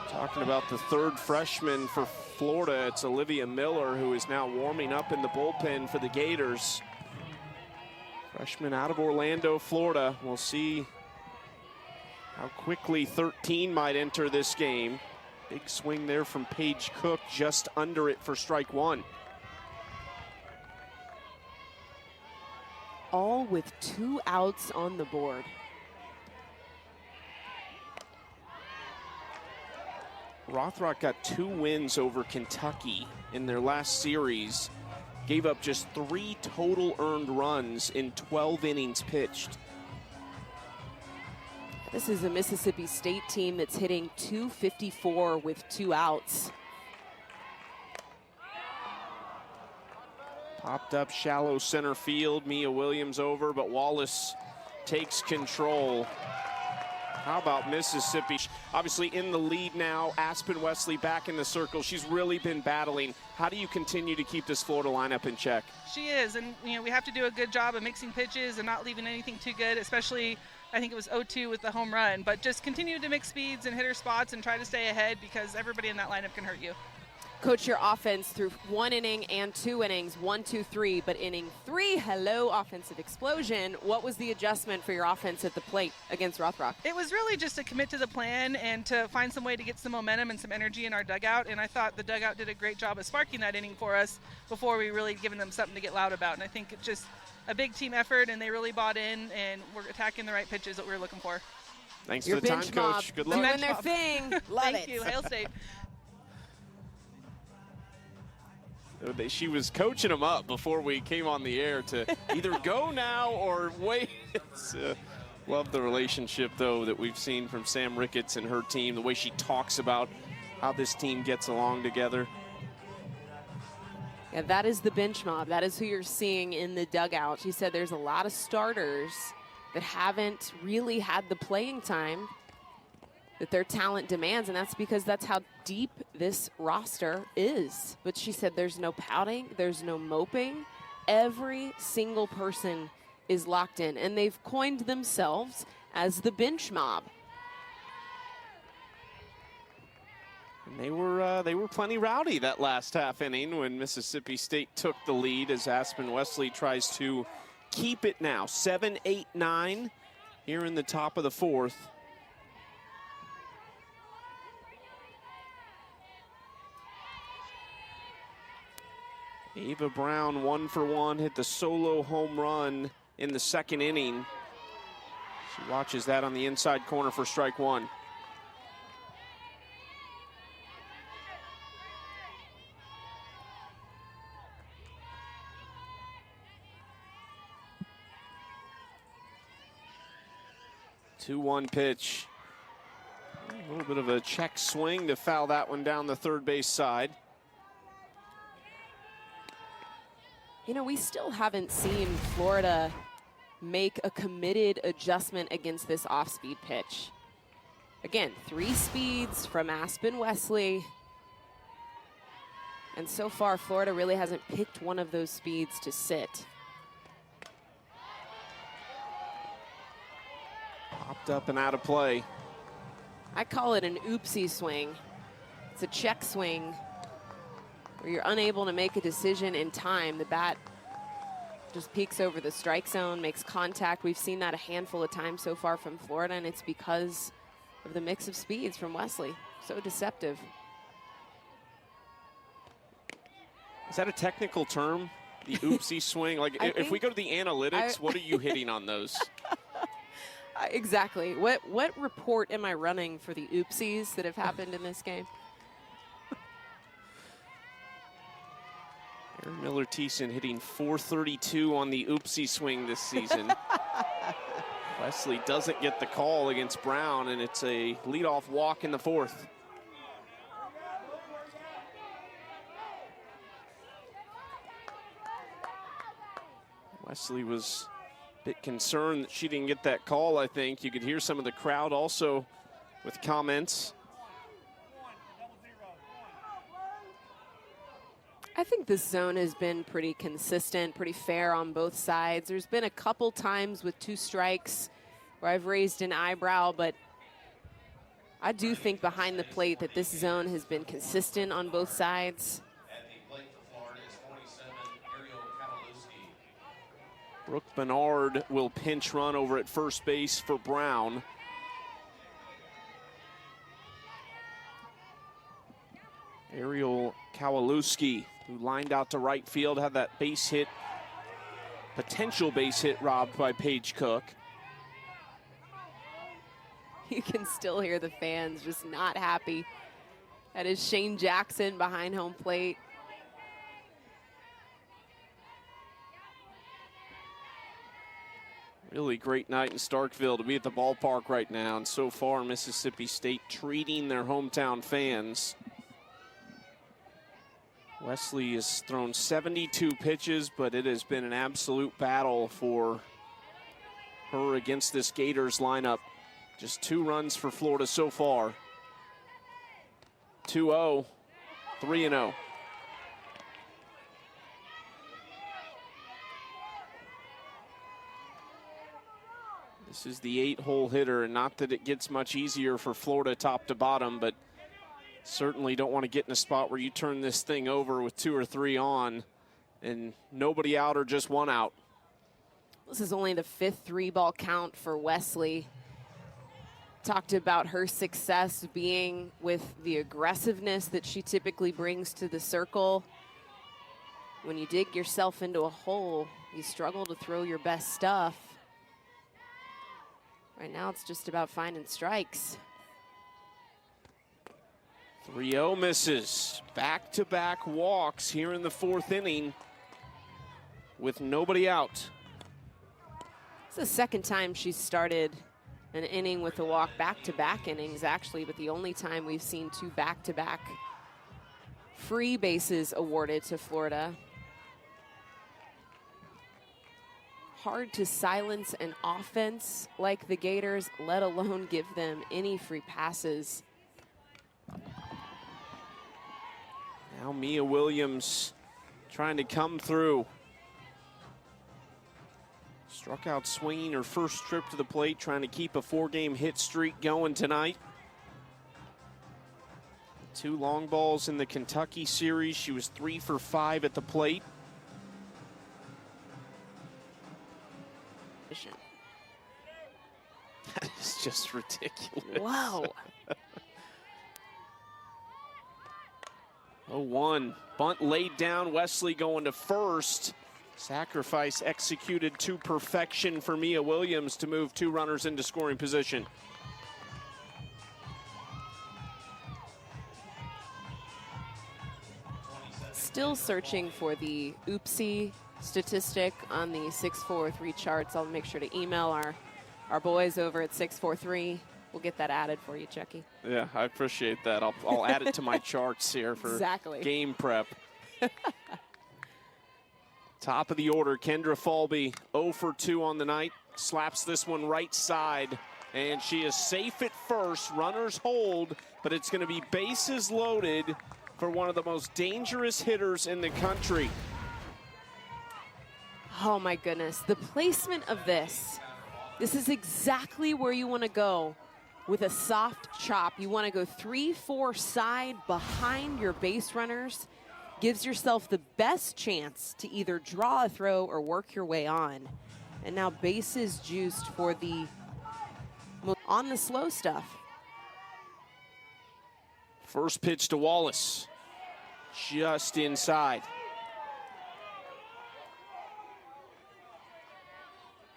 Talking about the 3rd freshman for Florida, it's Olivia Miller, who is now warming up in the bullpen for the Gators. Freshman out of Orlando, Florida. We'll see how quickly 13 might enter this game. Big swing there from Paige Cook, just under it for strike 1. All with 2 outs on the board. Rothrock got 2 wins over Kentucky in their last series. Gave up just 3 total earned runs in 12 innings pitched. This is a Mississippi State team that's hitting .254 with 2 outs. Popped up shallow center field. Mia Williams over, but Wallace takes control. How about Mississippi? Obviously in the lead now. Aspen Wesley back in the circle. She's really been battling. How do you continue to keep this Florida lineup in check? She is, and we have to do a good job of mixing pitches and not leaving anything too good, especially I think it was 0-2 with the home run. But just continue to mix speeds and hitter spots and try to stay ahead, because everybody in that lineup can hurt you. Coach, your offense through 1 inning and 2 innings, 1, 2, 3, but inning 3, hello, offensive explosion. What was the adjustment for your offense at the plate against Rothrock? It was really just to commit to the plan and to find some way to get some momentum and some energy in our dugout, and I thought the dugout did a great job of sparking that inning for us before we really given them something to get loud about. And I think it's just a big team effort, and they really bought in, and we're attacking the right pitches that we were looking for. Thanks Your for the time, bench mob Coach. Good luck. doing their thing. Love Thank you. Hail State. She was coaching them up before we came on the air to either go now or wait. Love the relationship, though, that we've seen from Sam Ricketts and her team, the way she talks about how this team gets along together. Yeah, that is the bench mob. That is who you're seeing in the dugout. She said there's a lot of starters, that haven't really had the playing time that their talent demands, and that's because that's how deep this roster is. But she said there's no pouting, there's no moping. Every single person is locked in, and they've coined themselves as the bench mob. And they were plenty rowdy that last half inning when Mississippi State took the lead, as Aspen Wesley tries to keep it now. 7-8-9 here in the top of the fourth. Ava Brown 1 for 1, hit the solo home run in the second inning. She watches that on the inside corner for strike one. Two-one pitch. A little bit of a check swing to foul that one down the third base side. You know, we still haven't seen Florida make a committed adjustment against this off-speed pitch. Again, 3 speeds from Aspen Wesley. And so far, Florida really hasn't picked one of those speeds to sit. Popped up and out of play. I call it an oopsie swing. It's a check swing where you're unable to make a decision in time. The bat just peeks over the strike zone, makes contact. We've seen that a handful of times so far from Florida, and it's because of the mix of speeds from Wesley. So deceptive. Is that a technical term? The oopsie swing? Like, if we go to the analytics, what are you hitting on those? Exactly. What report am I running for the oopsies that have happened in this game? Aaron Miller-Thiessen hitting .432 on the oopsie swing this season. Wesley doesn't get the call against Brown, and it's a leadoff walk in the fourth. Wesley was a bit concerned that she didn't get that call, I think. You could hear some of the crowd also with comments. I think this zone has been pretty consistent, pretty fair on both sides. There's been a couple times with 2 strikes where I've raised an eyebrow, but I do think behind the plate that this zone has been consistent on both sides. At the plate for Florida is 27, Ariel Kawaluski. Brooke Bernard will pinch run over at first base for Brown. Ariel Kawaluski, who lined out to right field, had that base hit, potential base hit robbed by Paige Cook. You can still hear the fans just not happy. That is Shane Jackson behind home plate. Really great night in Starkville to be at the ballpark right now, and so far Mississippi State treating their hometown fans. Wesley has thrown 72 pitches, but it has been an absolute battle for her against this Gators lineup. Just 2 runs for Florida so far. 2-0, 3-0. This is the 8-hole hitter, and not that it gets much easier for Florida top to bottom, but certainly don't want to get in a spot where you turn this thing over with 2 or 3 on and nobody out or just 1 out. This is only the 5th 3-ball count for Wesley. Talked about her success being with the aggressiveness that she typically brings to the circle. When you dig yourself into a hole, you struggle to throw your best stuff. Right now, it's just about finding strikes. 3-0 misses. Back-to-back walks here in the 4th inning with nobody out. It's the second time she's started an inning with a walk, back-to-back innings actually, but the only time we've seen 2 back-to-back free bases awarded to Florida. hard to silence an offense like the Gators, let alone give them any free passes. Now Mia Williams trying to come through. Struck out swinging her first trip to the plate, trying to keep a 4-game hit streak going tonight. 2 long balls in the Kentucky series. She was 3 for 5 at the plate. That is just ridiculous. Wow. 0-1. Bunt laid down. Wesley going to first. Sacrifice executed to perfection for Mia Williams to move 2 runners into scoring position. Still searching for the oopsie statistic on the 643 charts. I'll make sure to email our boys over at 643. We'll get that added for you, Chucky. Yeah, I appreciate that. I'll add it to my charts here for game prep. Top of the order, Kendra Falby, 0 for 2 on the night. Slaps this one right side, and she is safe at first. Runners hold, but it's going to be bases loaded for one of the most dangerous hitters in the country. Oh my goodness, the placement of this is exactly where you want to go with a soft chop. You want to go 3-4 side behind your base runners. Gives yourself the best chance to either draw a throw or work your way on. And now bases juiced for the on the slow stuff. First pitch to Wallace, just inside.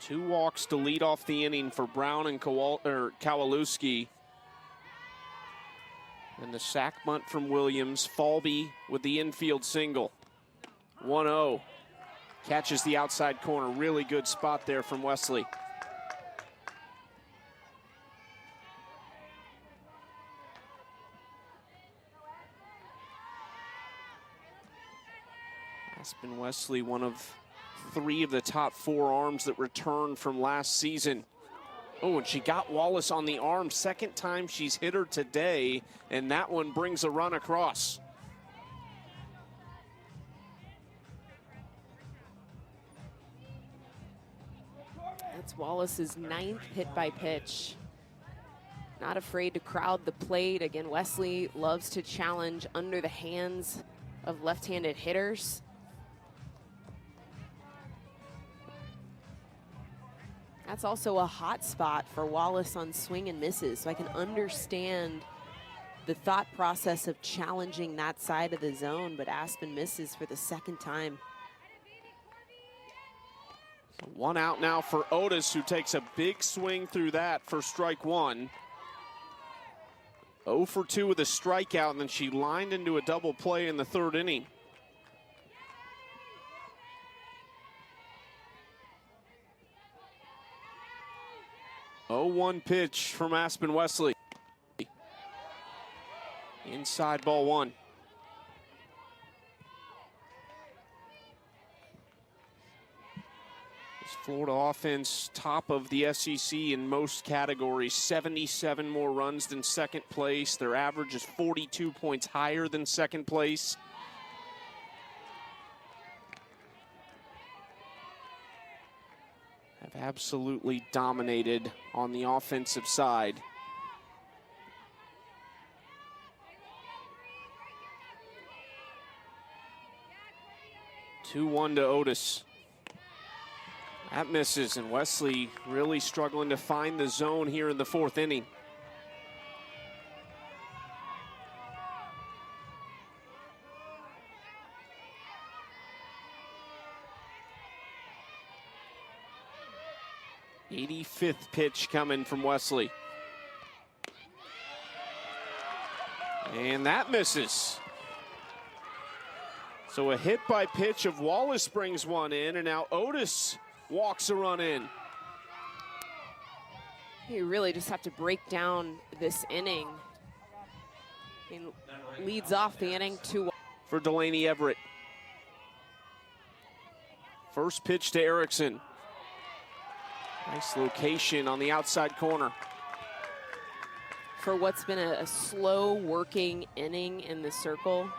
2 walks to lead off the inning for Brown and Kowalewski. And the sac bunt from Williams. Falby with the infield single. 1-0. Catches the outside corner. Really good spot there from Wesley. Aspen Wesley, one of 3 of the top 4 arms that returned from last season. Oh, and she got Wallace on the arm. Second time she's hit her today, and that one brings a run across. That's Wallace's 9th hit by pitch. Not afraid to crowd the plate. Again, Wesley loves to challenge under the hands of left-handed hitters. That's also a hot spot for Wallace on swing and misses, so I can understand the thought process of challenging that side of the zone, but Aspen misses for the 2nd time. 1 out now for Otis, who takes a big swing through that for strike 1. 0 for 2 with a strikeout, and then she lined into a double play in the 3rd inning. Oh, 0-1 pitch from Aspen Wesley. Inside ball 1. This Florida offense, top of the SEC in most categories, 77 more runs than second place. Their average is 42 points higher than second place. Have absolutely dominated on the offensive side. Two-1 to Otis. That misses, and Wesley really struggling to find the zone here in the 4th inning. '85th pitch coming from Wesley. And that misses. So a hit by pitch of Wallace brings one in, and now Otis walks a run in. You really just have to break down this inning. I mean, leads off the inning 2-1. For Delaney Everett. First pitch to Erickson. Nice location on the outside corner. For what's been a slow working inning in the circle,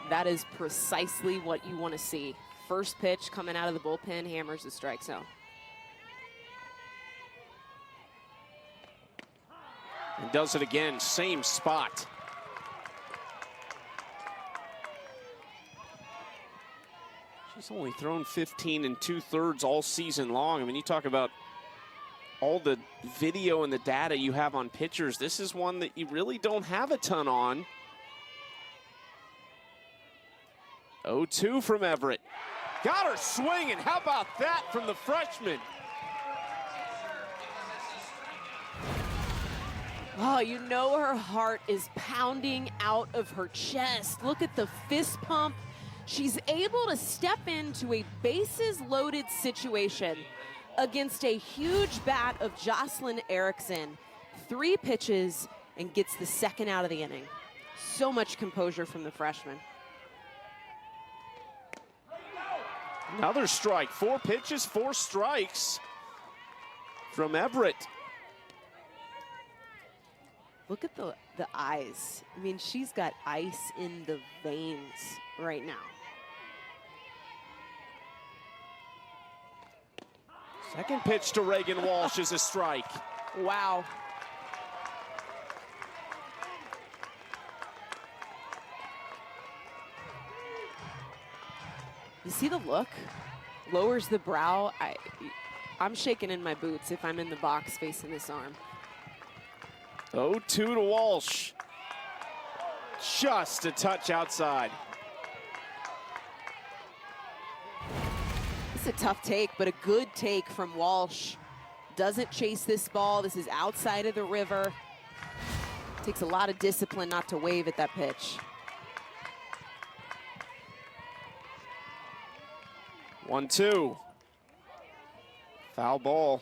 that is precisely what you want to see. First pitch coming out of the bullpen, hammers the strike zone. And does it again, same spot. She's only thrown 15 2/3 all season long. I mean, you talk about all the video and the data you have on pitchers. This is one that you really don't have a ton on. 0-2 from Everett. Got her swinging. How about that from the freshman? Oh, you know her heart is pounding out of her chest. Look at the fist pump. She's able to step into a bases-loaded situation against a huge bat of Jocelyn Erickson. 3 pitches and gets the second out of the inning. So much composure from the freshman. Another strike. 4 pitches, 4 strikes from Everett. Look at the eyes. I mean, she's got ice in the veins right now. Second pitch to Reagan Walsh is a strike. Wow. You see the look? Lowers the brow. I'm shaking in my boots if I'm in the box facing this arm. 0-2 to Walsh. Just a touch outside. It's a tough take, but a good take from Walsh. Doesn't chase this ball. This is outside of the river. Takes a lot of discipline not to wave at that pitch. 1-2. Foul ball.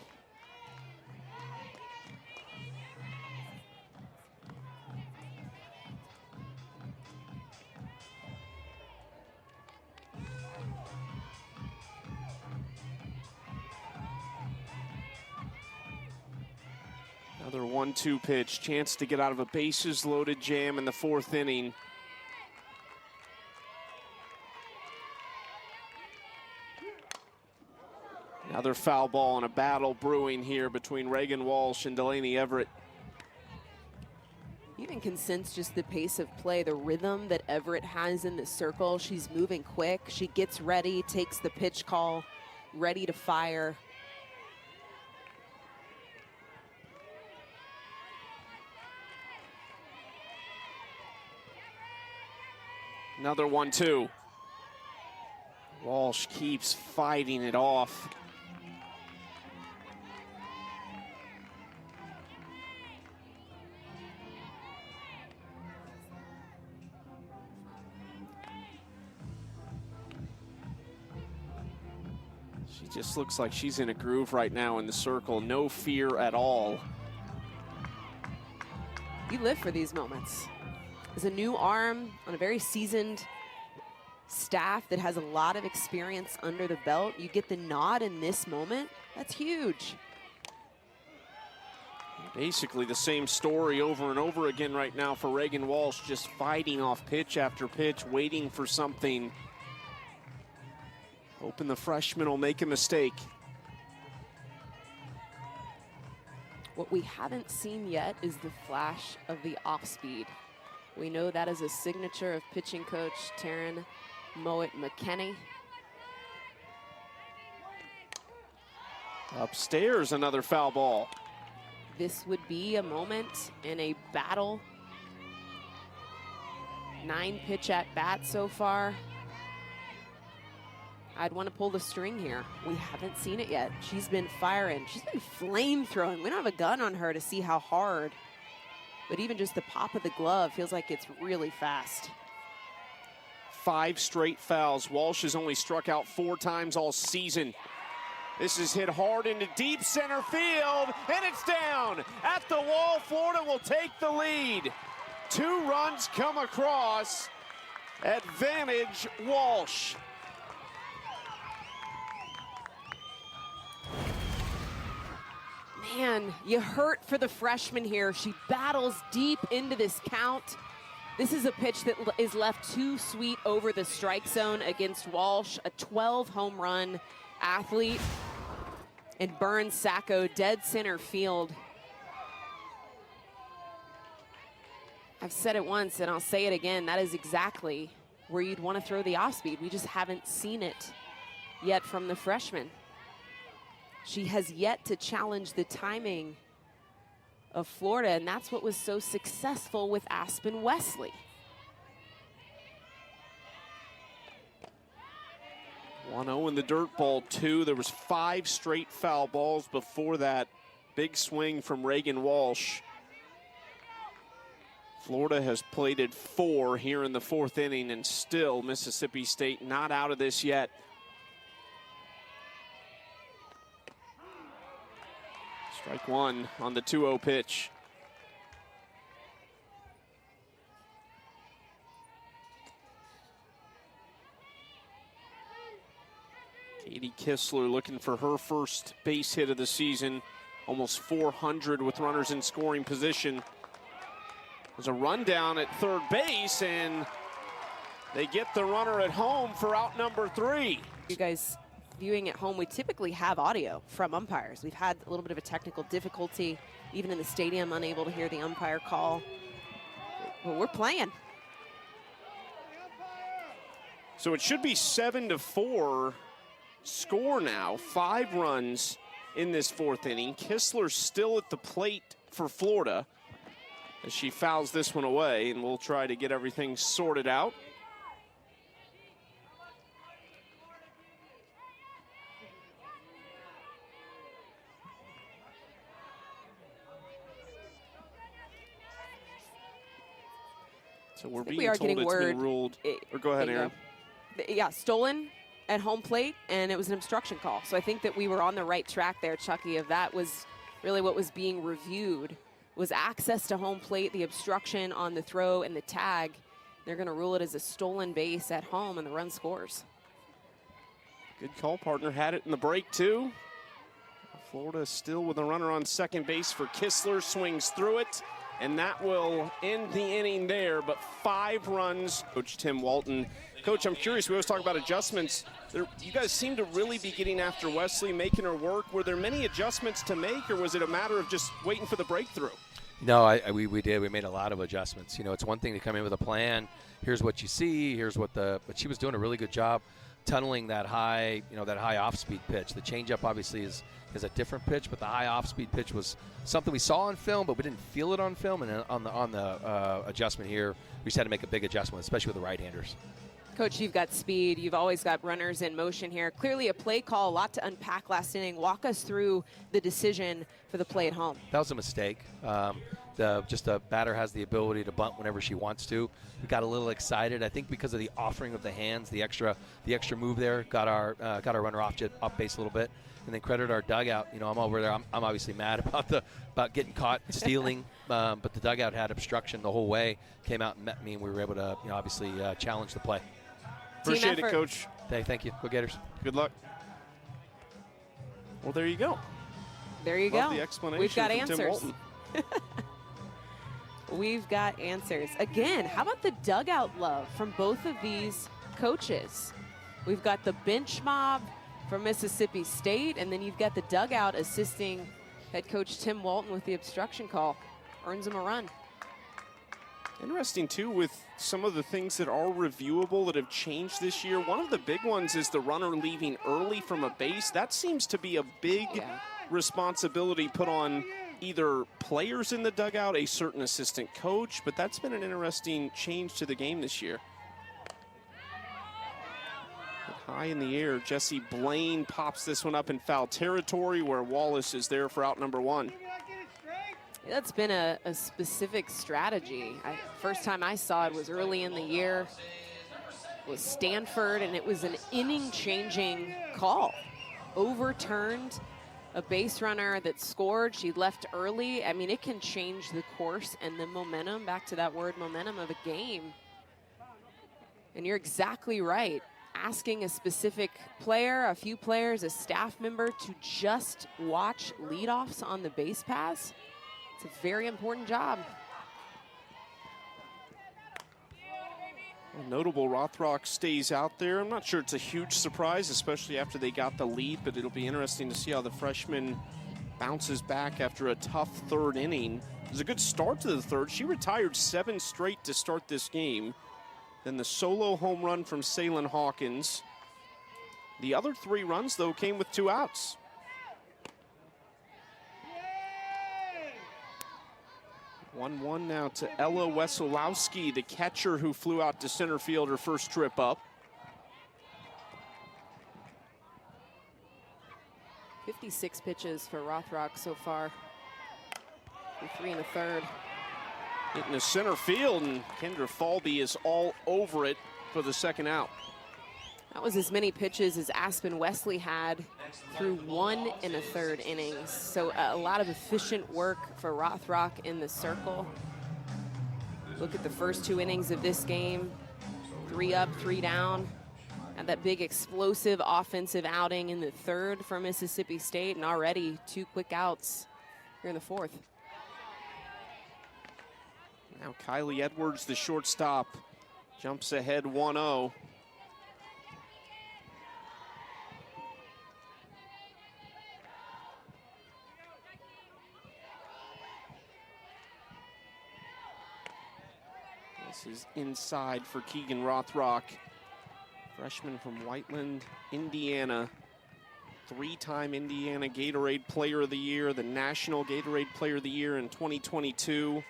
Another 1-2 pitch. Chance to get out of a bases loaded jam in the 4th inning. Another foul ball and a battle brewing here between Reagan Walsh and Delaney Everett. You even can sense just the pace of play, the rhythm that Everett has in the circle. She's moving quick. She gets ready, takes the pitch call, ready to fire. Another 1-2. Walsh keeps fighting it off. She just looks like she's in a groove right now in the circle. No fear at all. You live for these moments. As a new arm on a very seasoned staff that has a lot of experience under the belt, you get the nod in this moment. That's huge. Basically the same story over and over again right now for Reagan Walsh, just fighting off pitch after pitch, waiting for something. Hoping the freshman will make a mistake. What we haven't seen yet is the flash of the off speed. We know that is a signature of pitching coach Taryn Mowat-McKenney. Upstairs, another foul ball. This would be a moment in a battle. 9 pitch at bat so far. I'd want to pull the string here. We haven't seen it yet. She's been firing. She's been flame throwing. We don't have a gun on her to see how hard. But even just the pop of the glove feels like it's really fast. 5 straight fouls. Walsh has only struck out 4 times all season. This is hit hard into deep center field, and it's down. At the wall, Florida will take the lead. 2 runs come across. Advantage Walsh. Man, you hurt for the freshman here. She battles deep into this count. This is a pitch that is left too sweet over the strike zone against Walsh, a 12 home run athlete. And Burns Sacco, dead center field. I've said it once and I'll say it again. That is exactly where you'd want to throw the off speed. We just haven't seen it yet from the freshman. She has yet to challenge the timing of Florida, and that's what was so successful with Aspen Wesley. 1-0 in the dirt ball, 2. There was 5 straight foul balls before that big swing from Reagan Walsh. Florida has plated 4 here in the 4th inning, and still Mississippi State not out of this yet. Strike 1 on the 2-0 pitch. Katie Kistler looking for her first base hit of the season. Almost 400 with runners in scoring position. There's a rundown at third base, and they get the runner at home for out number 3. You guys viewing at home, we typically have audio from umpires. We've had a little bit of a technical difficulty, even in the stadium, unable to hear the umpire call. But we're playing. So it should be 7-4 score now. 5 runs in this 4th inning. Kistler still at the plate for Florida as she fouls this one away, and we'll try to get everything sorted out. So we're being told it's been ruled. Or go ahead, Aaron. Yeah, stolen at home plate, and it was an obstruction call. So I think that we were on the right track there, Chucky, of that was really what was being reviewed, was access to home plate, the obstruction on the throw, and the tag. They're going to rule it as a stolen base at home, and the run scores. Good call. Partner had it in the break, too. Florida still with a runner on second base for Kistler. Swings through it, and that will end the inning there. But 5 runs. Coach Tim Walton. Coach, I'm curious. We always talk about adjustments. You guys seem to really be getting after Wesley, making her work. Were there many adjustments to make, or was it a matter of just waiting for the breakthrough? No, we did. We made a lot of adjustments. You know, it's one thing to come in with a plan. Here's what you see. Here's what but she was doing a really good job tunneling that high, that high off-speed pitch. The changeup obviously is a different pitch, but the high off-speed pitch was something we saw on film, but we didn't feel it on film. And on the adjustment here, we just had to make a big adjustment, especially with the right-handers. Coach, you've got speed. You've always got runners in motion here. Clearly a play call, a lot to unpack last inning. Walk us through the decision for the play at home. That was a mistake. Just a batter has the ability to bunt whenever she wants to. We got a little excited, I think, because of the offering of the hands, the extra move there, got our runner off base a little bit, and then credit our dugout. I'm over there. I'm obviously mad about getting caught stealing, but the dugout had obstruction the whole way. Came out and met me, and we were able to obviously challenge the play. Appreciate it, Coach. Thank you. Go Gators. Good luck. Well, there you go. There you Love go. The explanation. We've got from answers. Tim Walton. We've got answers. Again, how about the dugout love from both of these coaches? We've got the bench mob from Mississippi State, and then you've got the dugout assisting head coach Tim Walton with the obstruction call. Earns him a run. Interesting, too, with some of the things that are reviewable that have changed this year. One of the big ones is the runner leaving early from a base. That seems to be a big responsibility put on either players in the dugout, a certain assistant coach, but that's been an interesting change to the game this year. High in the air, Jesse Blaine pops this one up in foul territory where Wallace is there for out number 1. That's been a specific strategy. First time I saw it was early in the year. It was Stanford, and it was an inning-changing call. Overturned a base runner that scored. She left early. I mean, it can change the course and the momentum, back to that word momentum, of a game. And you're exactly right. asking a specific player, a few players, a staff member to just watch leadoffs on the base paths. It's a very important job. Well, notable Rothrock stays out there. I'm not sure it's a huge surprise, especially after they got the lead, but it'll be interesting to see how the freshman bounces back after a tough third inning. It was a good start to the third. She retired 7 straight to start this game. Then the solo home run from Salen Hawkins. The other 3 runs, though, came with 2 outs. 1-1 now to Ella Wesolowski, the catcher who flew out to center field her first trip up. 56 pitches for Rothrock so far. 3 1/3. Hitting the center field, and Kendra Falby is all over it for the second out. That was as many pitches as Aspen Wesley had through 1 1/3 innings. So a lot of efficient work for Rothrock in the circle. Look at the first 2 innings of this game. 3 up, 3 down. And that big explosive offensive outing in the third for Mississippi State, and already 2 quick outs here in the fourth. Now Kylie Edwards, the shortstop, jumps ahead 1-0. This is inside for Keegan Rothrock, freshman from Whiteland, Indiana. 3-time Indiana Gatorade Player of the Year, the National Gatorade Player of the Year in 2022.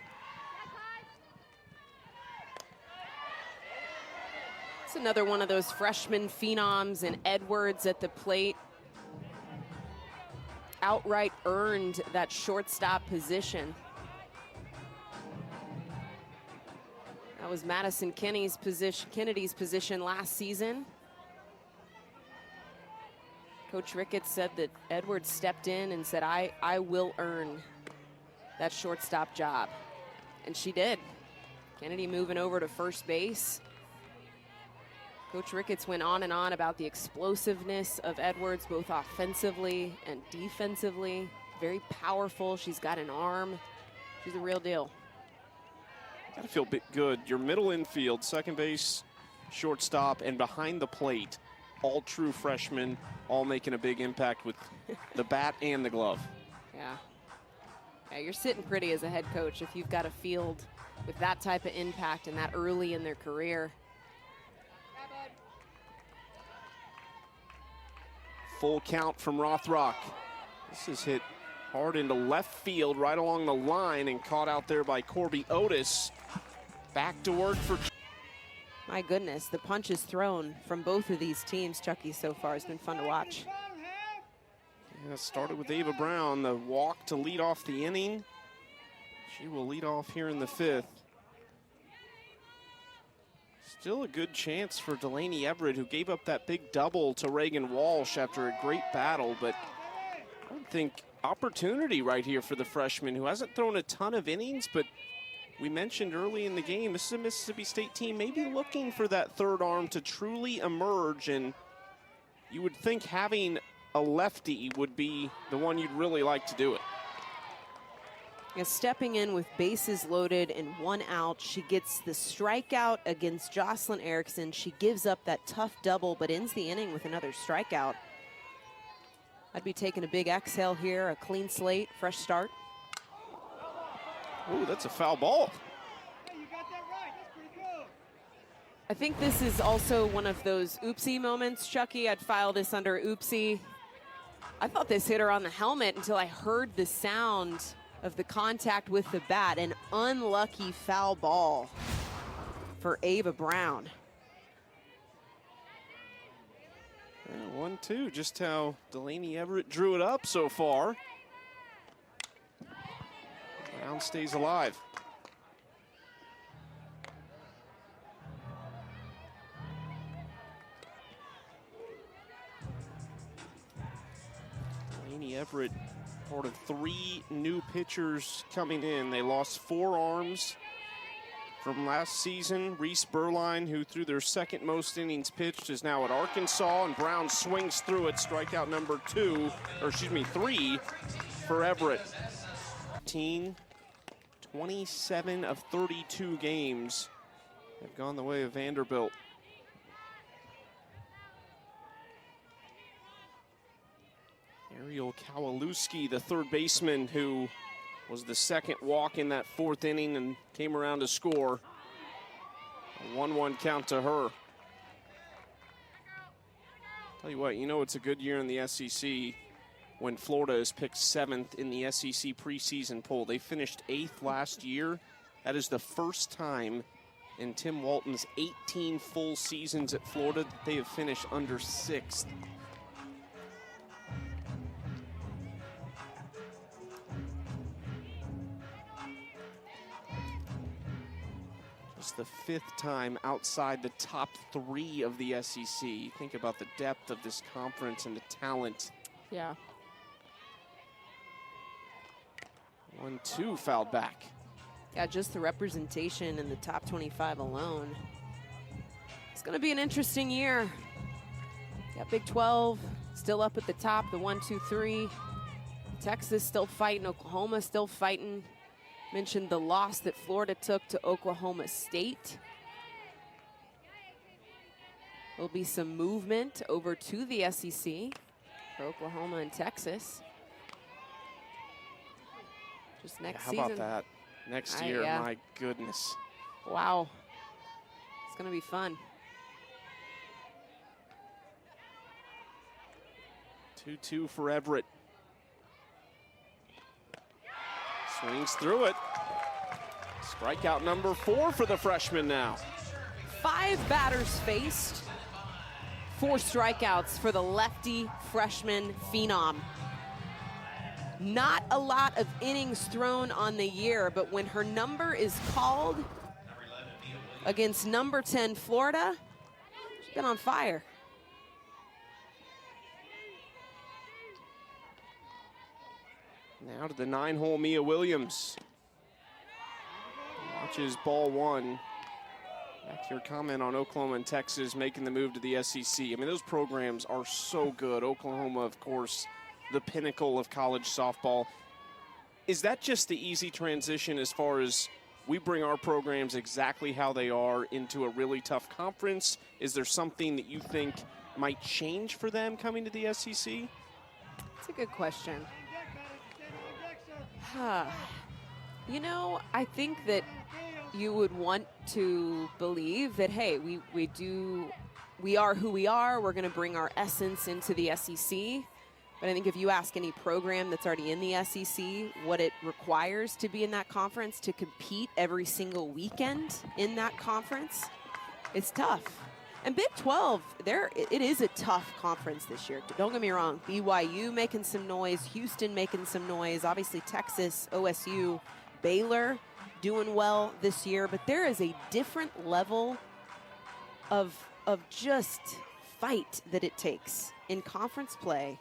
It's another one of those freshman phenoms, and Edwards at the plate outright earned that shortstop position. That was Madison Kennedy's position last season. Coach Ricketts said that Edwards stepped in and said, I will earn that shortstop job. And she did. Kennedy moving over to first base. Coach Ricketts went on and on about the explosiveness of Edwards, both offensively and defensively. Very powerful. She's got an arm. She's a real deal. Gotta feel a bit good. Your middle infield, second base, shortstop, and behind the plate, all true freshmen, all making a big impact with the bat and the glove. Yeah. Yeah, you're sitting pretty as a head coach if you've got a field with that type of impact and that early in their career. Full count from Rothrock. This is hit hard into left field, right along the line, and caught out there by Corby Otis. Back to work for... My goodness, the punches thrown from both of these teams, Chucky, so far has been fun to watch. Yeah, started with Ava Brown, the walk to lead off the inning. She will lead off here in the 5th. Still a good chance for Delaney Everett, who gave up that big double to Reagan Walsh after a great battle, but I would think opportunity right here for the freshman, who hasn't thrown a ton of innings, but we mentioned early in the game, this is a Mississippi State team maybe looking for that third arm to truly emerge, and you would think having a lefty would be the one you'd really like to do it. Yeah, stepping in with bases loaded and 1 out, she gets the strikeout against Jocelyn Erickson. She gives up that tough double, but ends the inning with another strikeout. I'd be taking a big exhale here, a clean slate, fresh start. Ooh, that's a foul ball. I think this is also one of those oopsie moments, Chucky. I'd file this under oopsie. I thought this hit her on the helmet until I heard the sound of the contact with the bat. An unlucky foul ball for Ava Brown. 1-2, just how Delaney Everett drew it up so far. Brown stays alive. Delaney Everett, part of 3 new pitchers coming in. They lost 4 arms from last season. Reese Berline, who threw their second most innings pitched, is now at Arkansas, and Brown swings through it. Strikeout number 3 for Everett. 27 of 32 games have gone the way of Vanderbilt. Ariel Kowalewski, the third baseman, who was the second walk in that fourth inning and came around to score. A 1-1 count to her. Tell you what, you know it's a good year in the SEC when Florida is picked 7th in the SEC preseason poll. They finished 8th last year. That is the first time in Tim Walton's 18 full seasons at Florida that they have finished under 6th. It's the 5th time outside the top 3 of the SEC. Think about the depth of this conference and the talent. Yeah. 1-2 fouled back. Yeah, just the representation in the top 25 alone. It's going to be an interesting year. Yeah, Big 12 still up at the top, the 1, 2, 3. Texas still fighting, Oklahoma still fighting. Mentioned the loss that Florida took to Oklahoma State. There'll be some movement over to the SEC for Oklahoma and Texas. Just next season. How about that? Next year, yeah. My goodness. Wow. It's going to be fun. 2-2 for Everett. Swings through it. Strikeout number 4 for the freshman now. 5 batters faced, 4 strikeouts for the lefty freshman phenom. Not a lot of innings thrown on the year, but when her number is called against number 10 Florida, she's been on fire. Now to the 9-hole Mia Williams. Watches ball 1. Back to your comment on Oklahoma and Texas making the move to the SEC. I mean, those programs are so good. Oklahoma, of course, the pinnacle of college softball. Is that just the easy transition as far as we bring our programs exactly how they are into a really tough conference? Is there something that you think might change for them coming to the SEC? That's a good question. You know, I think that you would want to believe that, hey, we are who we are. We're going to bring our essence into the SEC. But I think if you ask any program that's already in the SEC what it requires to be in that conference, to compete every single weekend in that conference, it's tough. And Big 12, it is a tough conference this year. Don't get me wrong. BYU making some noise, Houston making some noise, obviously Texas, OSU, Baylor doing well this year. But there is a different level of just fight that it takes in conference play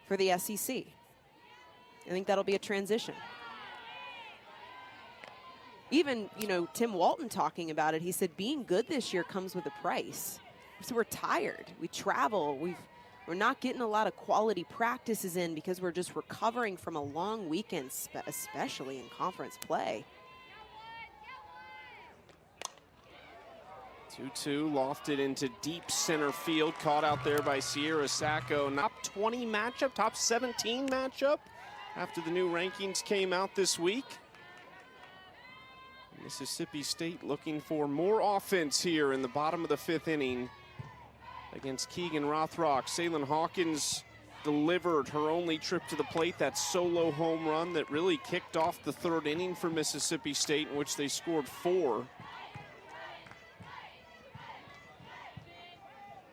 for the SEC. I think that'll be a transition. Even, you know, Tim Walton talking about it, he said being good this year comes with a price. So we're tired. We travel. We're not getting a lot of quality practices in because we're just recovering from a long weekend, especially in conference play. 2-2 lofted into deep center field, caught out there by Sierra Sacco. Top 20 matchup, top 17 matchup after the new rankings came out this week. Mississippi State looking for more offense here in the bottom of the 5th inning against Keegan Rothrock. Salen Hawkins delivered her only trip to the plate, that solo home run that really kicked off the 3rd inning for Mississippi State, in which they scored 4.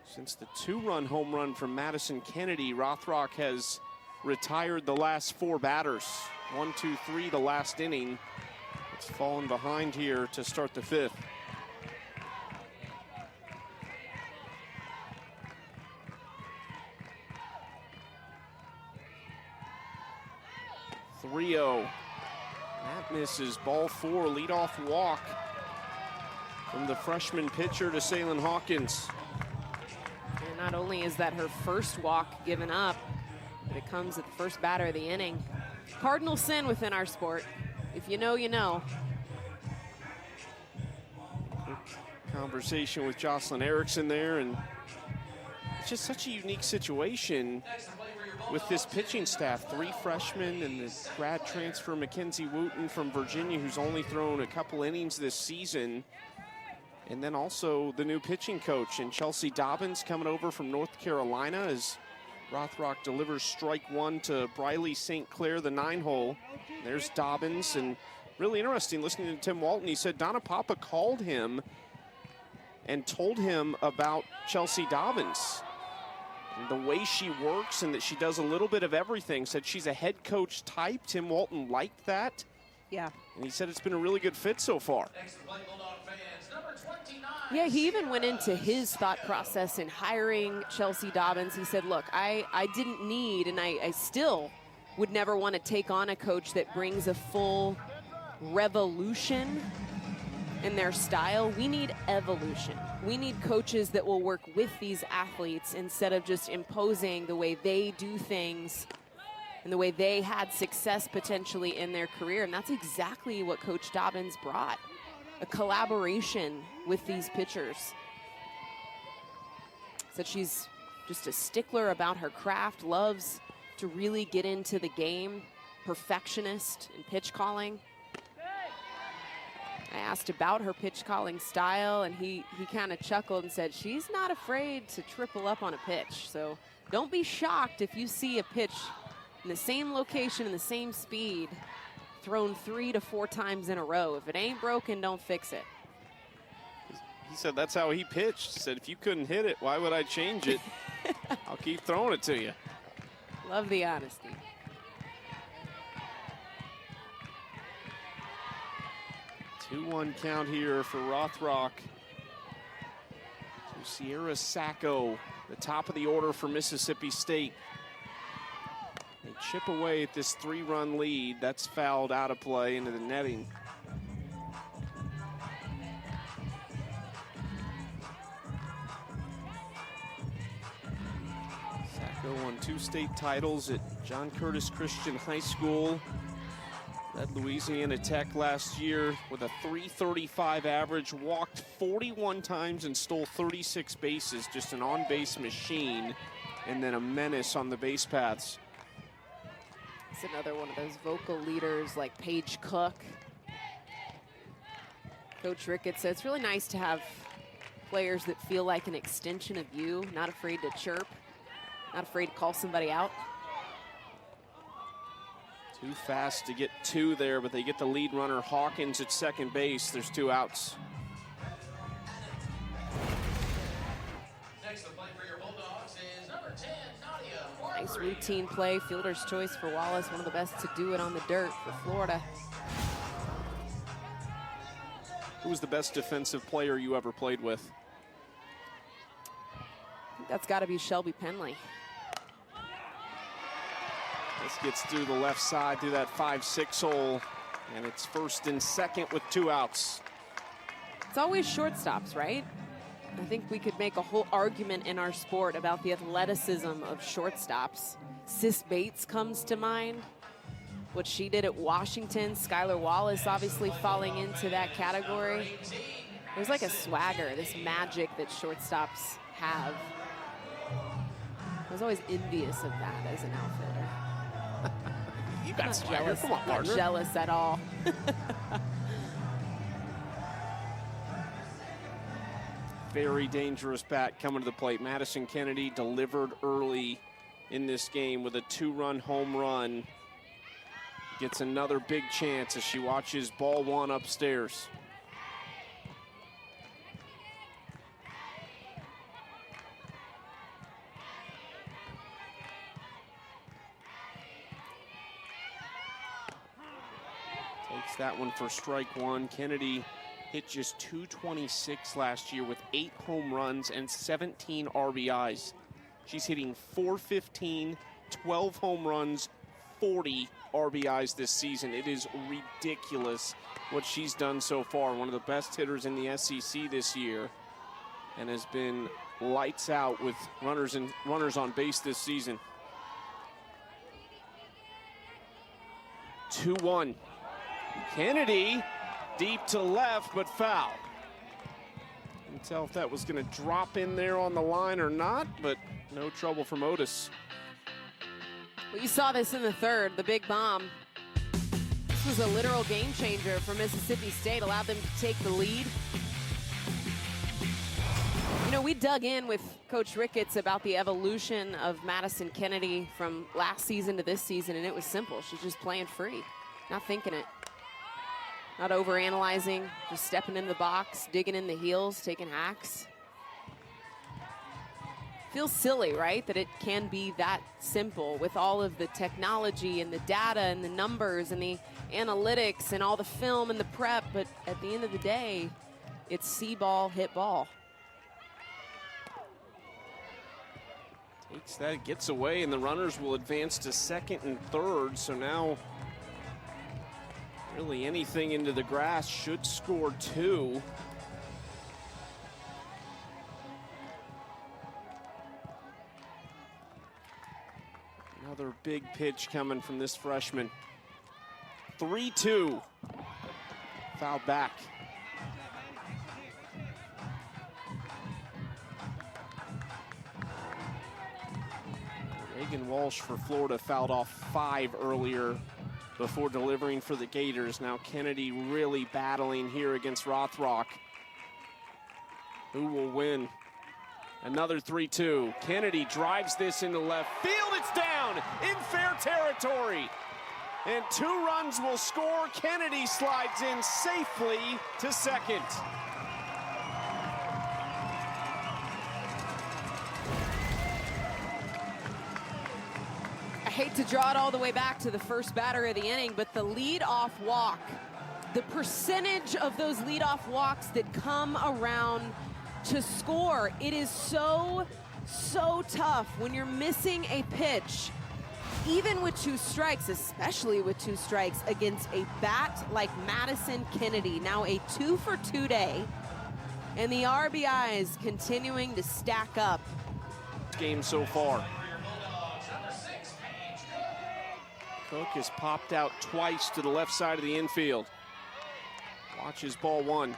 Since the 2-run home run from Madison Kennedy, Rothrock has retired the last 4 batters. 1, 2, 3 the last inning. It's fallen behind here to start the 5th. That misses. Ball 4, leadoff walk from the freshman pitcher to Salen Hawkins. And not only is that her first walk given up, but it comes at the first batter of the inning. Cardinal sin within our sport. If you know, you know. Conversation with Jocelyn Erickson there, and it's just such a unique situation with this pitching staff. 3 freshmen and the grad transfer Mackenzie Wooten from Virginia, who's only thrown a couple innings this season. And then also the new pitching coach, and Chelsea Dobbins coming over from North Carolina as Rothrock delivers strike 1 to Briley St. Clair, the 9-hole. There's Dobbins, and really interesting listening to Tim Walton. He said Donna Papa called him and told him about Chelsea Dobbins and the way she works and that she does a little bit of everything. Said she's a head coach type. Tim Walton liked that. Yeah. And he said it's been a really good fit so far. Yeah, he even went into his thought process in hiring Chelsea Dobbins. He said, look, I didn't need, and I still would never want to take on a coach that brings a full revolution in their style. We need evolution. We need coaches that will work with these athletes instead of just imposing the way they do things and the way they had success potentially in their career. And that's exactly what Coach Dobbins brought, a collaboration with these pitchers. So she's just a stickler about her craft, loves to really get into the game, perfectionist in pitch calling. I asked about her pitch calling style, and he kind of chuckled and said she's not afraid to triple up on a pitch. So don't be shocked if you see a pitch in the same location and the same speed thrown 3 to 4 times in a row. If it ain't broken, don't fix it. He said that's how he pitched. He said if you couldn't hit it, why would I change it? I'll keep throwing it to you. Love the honesty. 2-1 count here for Rothrock. To Sierra Sacco, the top of the order for Mississippi State. They chip away at this 3-run lead. That's fouled out of play into the netting. Sacco won 2 state titles at John Curtis Christian High School. Led Louisiana Tech last year with a .335 average, walked 41 times and stole 36 bases, just an on-base machine, and then a menace on the base paths. It's another one of those vocal leaders like Paige Cook. Coach Ricketts said it's really nice to have players that feel like an extension of you, not afraid to chirp, not afraid to call somebody out. Too fast to get 2 there, but they get the lead runner Hawkins at second base. There's 2 outs. Next to play for your Bulldogs is number 10, Nadia. Nice routine play, fielder's choice for Wallace, one of the best to do it on the dirt for Florida. Who was the best defensive player you ever played with? I think that's got to be Shelby Penley. This gets through the left side through that 5-6 hole, and it's first and second with 2 outs. It's always shortstops, right? I think we could make a whole argument in our sport about the athleticism of shortstops. Sis Bates comes to mind. What she did at Washington, Skylar Wallace obviously falling into that category. There's like a swagger, this magic that shortstops have. I was always envious of that as an outfielder. You got Not swagger. jealous, Come on, not partner. jealous at all. Very dangerous bat coming to the plate. Madison Kennedy delivered early in this game with a 2-run home run. Gets another big chance as she watches ball 1 upstairs. Takes that one for strike 1. Kennedy hit just .226 last year with 8 home runs and 17 RBIs. She's hitting .415, 12 home runs, 40 RBIs this season. It is ridiculous what she's done so far. One of the best hitters in the SEC this year, and has been lights out with runners on base this season. 2-1. Kennedy deep to left, but foul. Couldn't tell if that was going to drop in there on the line or not, but no trouble from Otis. Well, you saw this in the third, the big bomb. This was a literal game changer for Mississippi State, allowed them to take the lead. You know, we dug in with Coach Ricketts about the evolution of Madison Kennedy from last season to this season, and it was simple. She's just playing free, not thinking it, not overanalyzing, just stepping in the box, digging in the heels, taking hacks. Feels silly, right, that it can be that simple with all of the technology and the data and the numbers and the analytics and all the film and the prep, but at the end of the day, it's see ball, hit ball. Takes that, gets away, and the runners will advance to second and third. So now, really anything into the grass should score 2. Another big pitch coming from this freshman. 3-2. Foul back. Reagan Walsh for Florida fouled off 5 earlier before delivering for the Gators. Now Kennedy really battling here against Rothrock. Who will win? Another 3-2. Kennedy drives this into left field. It's down in fair territory. And 2 runs will score. Kennedy slides in safely to second. I hate to draw it all the way back to the first batter of the inning, but the leadoff walk, the percentage of those leadoff walks that come around to score, it is so tough when you're missing a pitch, even with 2 strikes, especially with 2 strikes against a bat like Madison Kennedy. Now a 2-for-2 day, and the RBIs continuing to stack up. Game so far. Cook has popped out twice to the left side of the infield. Watches ball 1.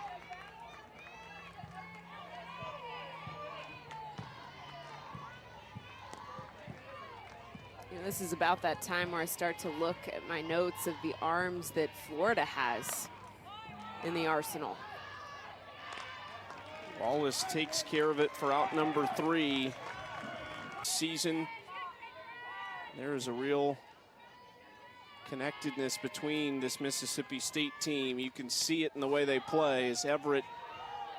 You know, this is about that time where I start to look at my notes of the arms that Florida has in the arsenal. Wallace takes care of it for out number 3 season. There's a real connectedness between this Mississippi State team. You can see it in the way they play as Everett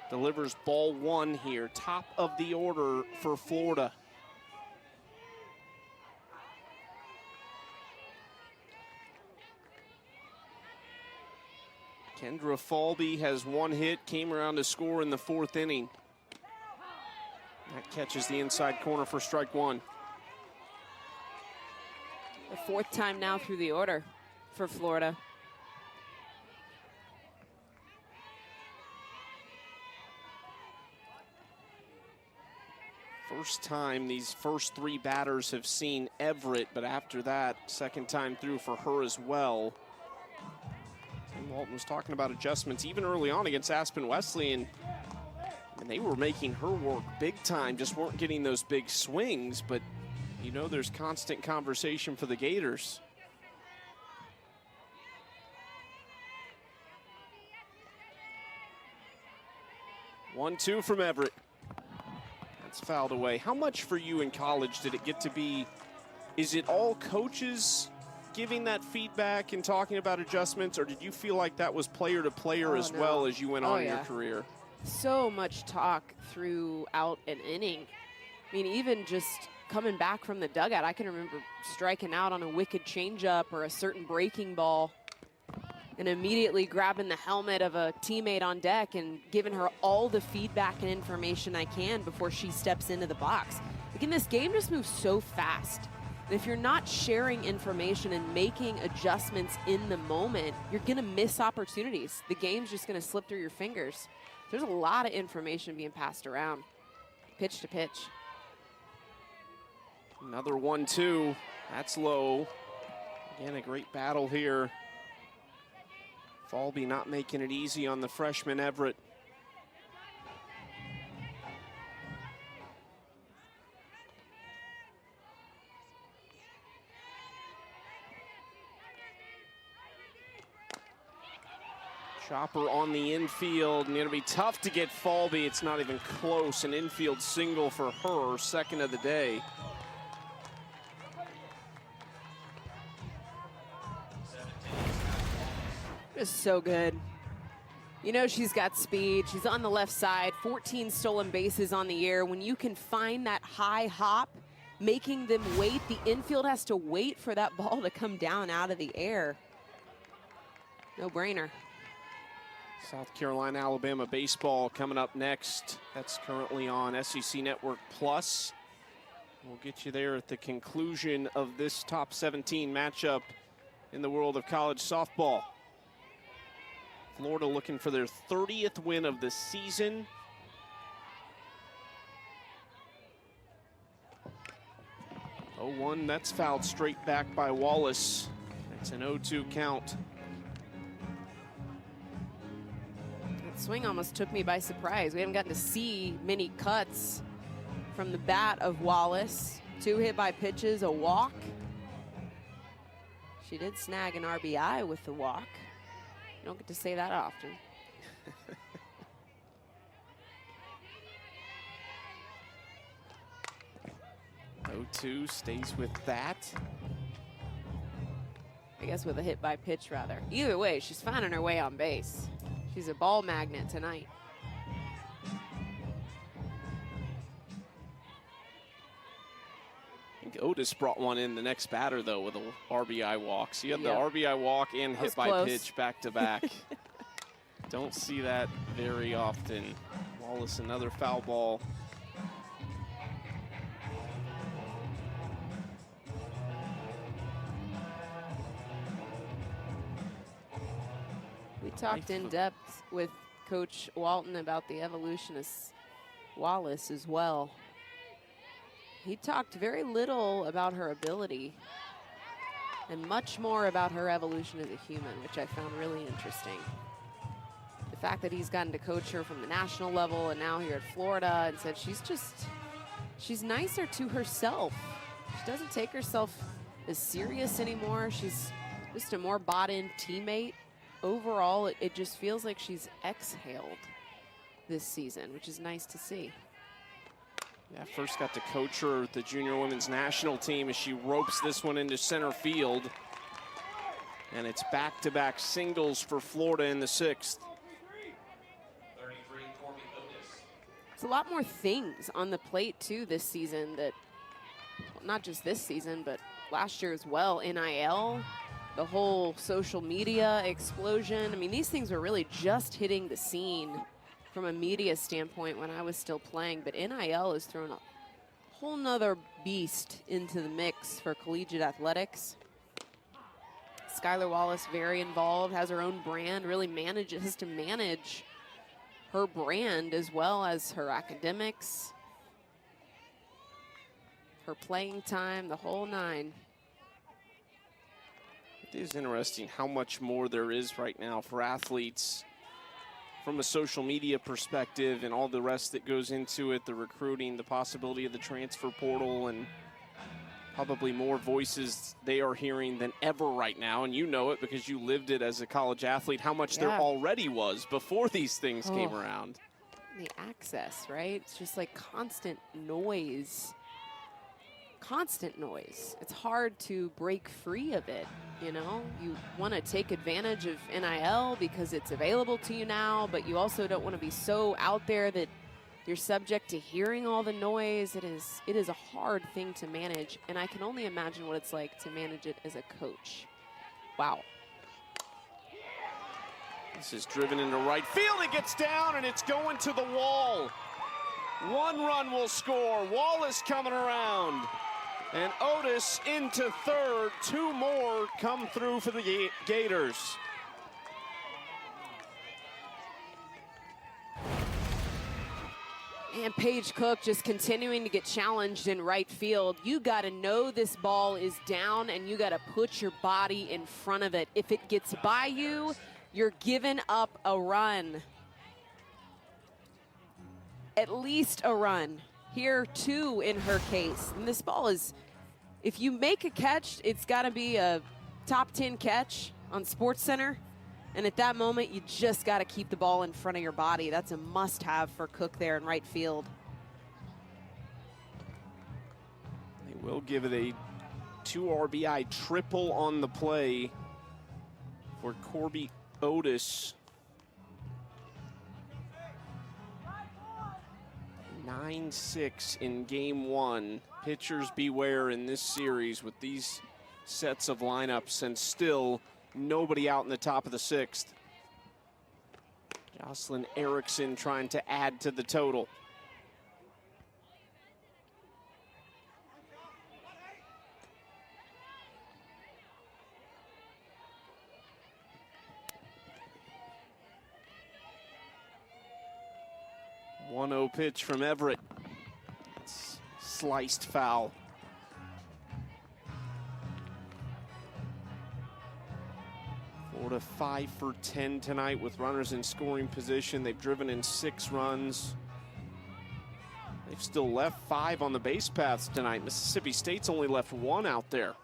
delivers ball 1 here. Top of the order for Florida. Kendra Falby has 1 hit, came around to score in the 4th inning. That catches the inside corner for strike 1. The 4th time now through the order for Florida. First time these first 3 batters have seen Everett, but after that, second time through for her as well. Tim Walton was talking about adjustments even early on against Aspen Wesleyan, and they were making her work big time, just weren't getting those big swings, but you know there's constant conversation for the Gators. One, 2 from Everett. That's fouled away. How much for you in college did it get to be? Is it all coaches giving that feedback and talking about adjustments, or did you feel like that was player to player as well as you went on in your career? So much talk throughout an inning. I mean, even just coming back from the dugout, I can remember striking out on a wicked changeup or a certain breaking ball and immediately grabbing the helmet of a teammate on deck and giving her all the feedback and information I can before she steps into the box. Again, this game just moves so fast. And if you're not sharing information and making adjustments in the moment, you're going to miss opportunities. The game's just going to slip through your fingers. There's a lot of information being passed around, pitch to pitch. Another 1-2. That's low. Again, a great battle here. Falby not making it easy on the freshman Everett. Chopper on the infield, and it'll be tough to get Falby. It's not even close. An infield single for her, second of the day. Just so good. You know she's got speed. She's on the left side, 14 stolen bases on the year. When you can find that high hop, making them wait, the infield has to wait for that ball to come down out of the air. No brainer. South Carolina, Alabama baseball coming up next. That's currently on SEC Network Plus. We'll get you there at the conclusion of this top 17 matchup in the world of college softball. Florida looking for their 30th win of the season. Oh, 1, that's fouled straight back by Wallace. It's an 0-2 count. That swing almost took me by surprise. We haven't gotten to see many cuts from the bat of Wallace. 2 hit by pitches, a walk. She did snag an RBI with the walk. You don't get to say that often. 0-2 stays with that. I guess with a hit by pitch, rather. Either way, she's finding her way on base. She's a ball magnet tonight. I think Otis brought one in the next batter, though, with a RBI walk. So you had the Yep. RBI walk and hit by close. pitch back to back. Don't see that very often. Wallace, another foul ball. We talked in depth with Coach Walton about the evolution of Wallace as well. He talked very little about her ability and much more about her evolution as a human, which I found really interesting. The fact that he's gotten to coach her from the national level and now here at Florida, and said she's nicer to herself. She doesn't take herself as serious anymore. She's just a more bought-in teammate. Overall, it just feels like she's exhaled this season, which is nice to see. Yeah, first got to coach her at the junior women's national team as she ropes this one into center field. And it's back-to-back singles for Florida in the 6th. 33, Corbin Otis. It's a lot more things on the plate, too, this season that, well, not just this season, but last year as well. NIL, the whole social media explosion. I mean, these things were really just hitting the scene from a media standpoint when I was still playing, but NIL has thrown a whole nother beast into the mix for collegiate athletics. Skylar Wallace, very involved, has her own brand, really has to manage her brand as well as her academics, her playing time, the whole 9. It is interesting how much more there is right now for athletes from a social media perspective and all the rest that goes into it, the recruiting, the possibility of the transfer portal, and probably more voices they are hearing than ever right now. And you know it because you lived it as a college athlete, how much there already was before these things came around. The access, right? It's just like constant noise. Constant noise. It's hard to break free of it, you know? You want to take advantage of NIL because it's available to you now, but you also don't want to be so out there that you're subject to hearing all the noise. It is a hard thing to manage, and I can only imagine what it's like to manage it as a coach. Wow. This is driven into right field. It gets down, and it's going to the wall. 1 run will score. Wallace coming around. And Otis into third. 2 more come through for the Gators. And Paige Cook just continuing to get challenged in right field. You got to know this ball is down, and you got to put your body in front of it. If it gets by you, you're giving up a run. At least a run. Here, 2 in her case. And this ball is, if you make a catch, it's got to be a top 10 catch on SportsCenter. And at that moment, you just got to keep the ball in front of your body. That's a must-have for Cook there in right field. They will give it a 2 RBI triple on the play for Corby Otis. 9-6 in game 1. Pitchers beware in this series with these sets of lineups, and still nobody out in the top of the 6th. Jocelyn Erickson trying to add to the total. One 1-0 pitch from Everett. It's sliced foul. Florida 5 for 10 tonight with runners in scoring position. They've driven in 6 runs. They've still left 5 on the base paths tonight. Mississippi State's only left 1 out there.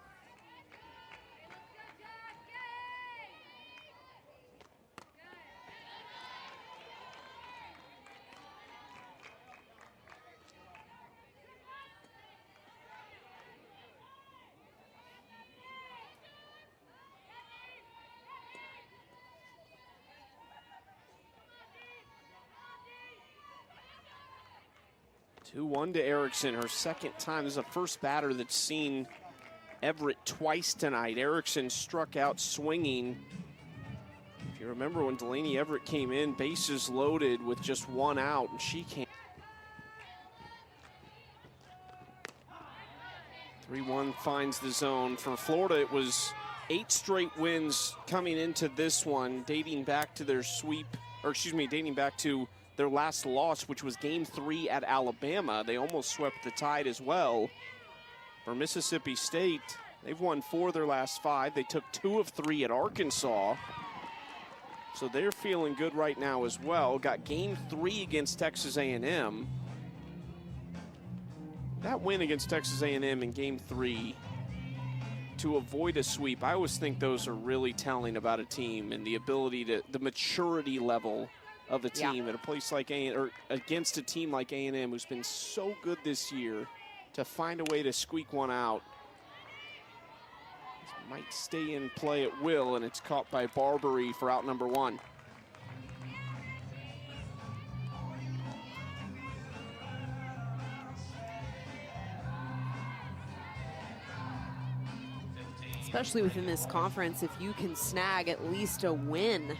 Two-1 to Erickson, her second time. This is the first batter that's seen Everett twice tonight. Erickson struck out swinging. If you remember when Delaney Everett came in, bases loaded with just 1 out, and she came. 3-1 finds the zone. For Florida, it was 8 straight wins coming into this one, dating back to their sweep, or excuse me, dating back to their last loss, which was game 3 at Alabama. They almost swept the Tide as well. For Mississippi State, they've won 4 of their last 5. They took 2 of 3 at Arkansas. So they're feeling good right now as well. Got game 3 against Texas A&M. That win against Texas A&M in game 3 to avoid a sweep, I always think those are really telling about a team and the ability to, the maturity level of a team at a place like or against a team like A&M, who's been so good this year, to find a way to squeak one out. This might stay in play at will, and it's caught by Barbary for out number 1. Especially within this conference, if you can snag at least a win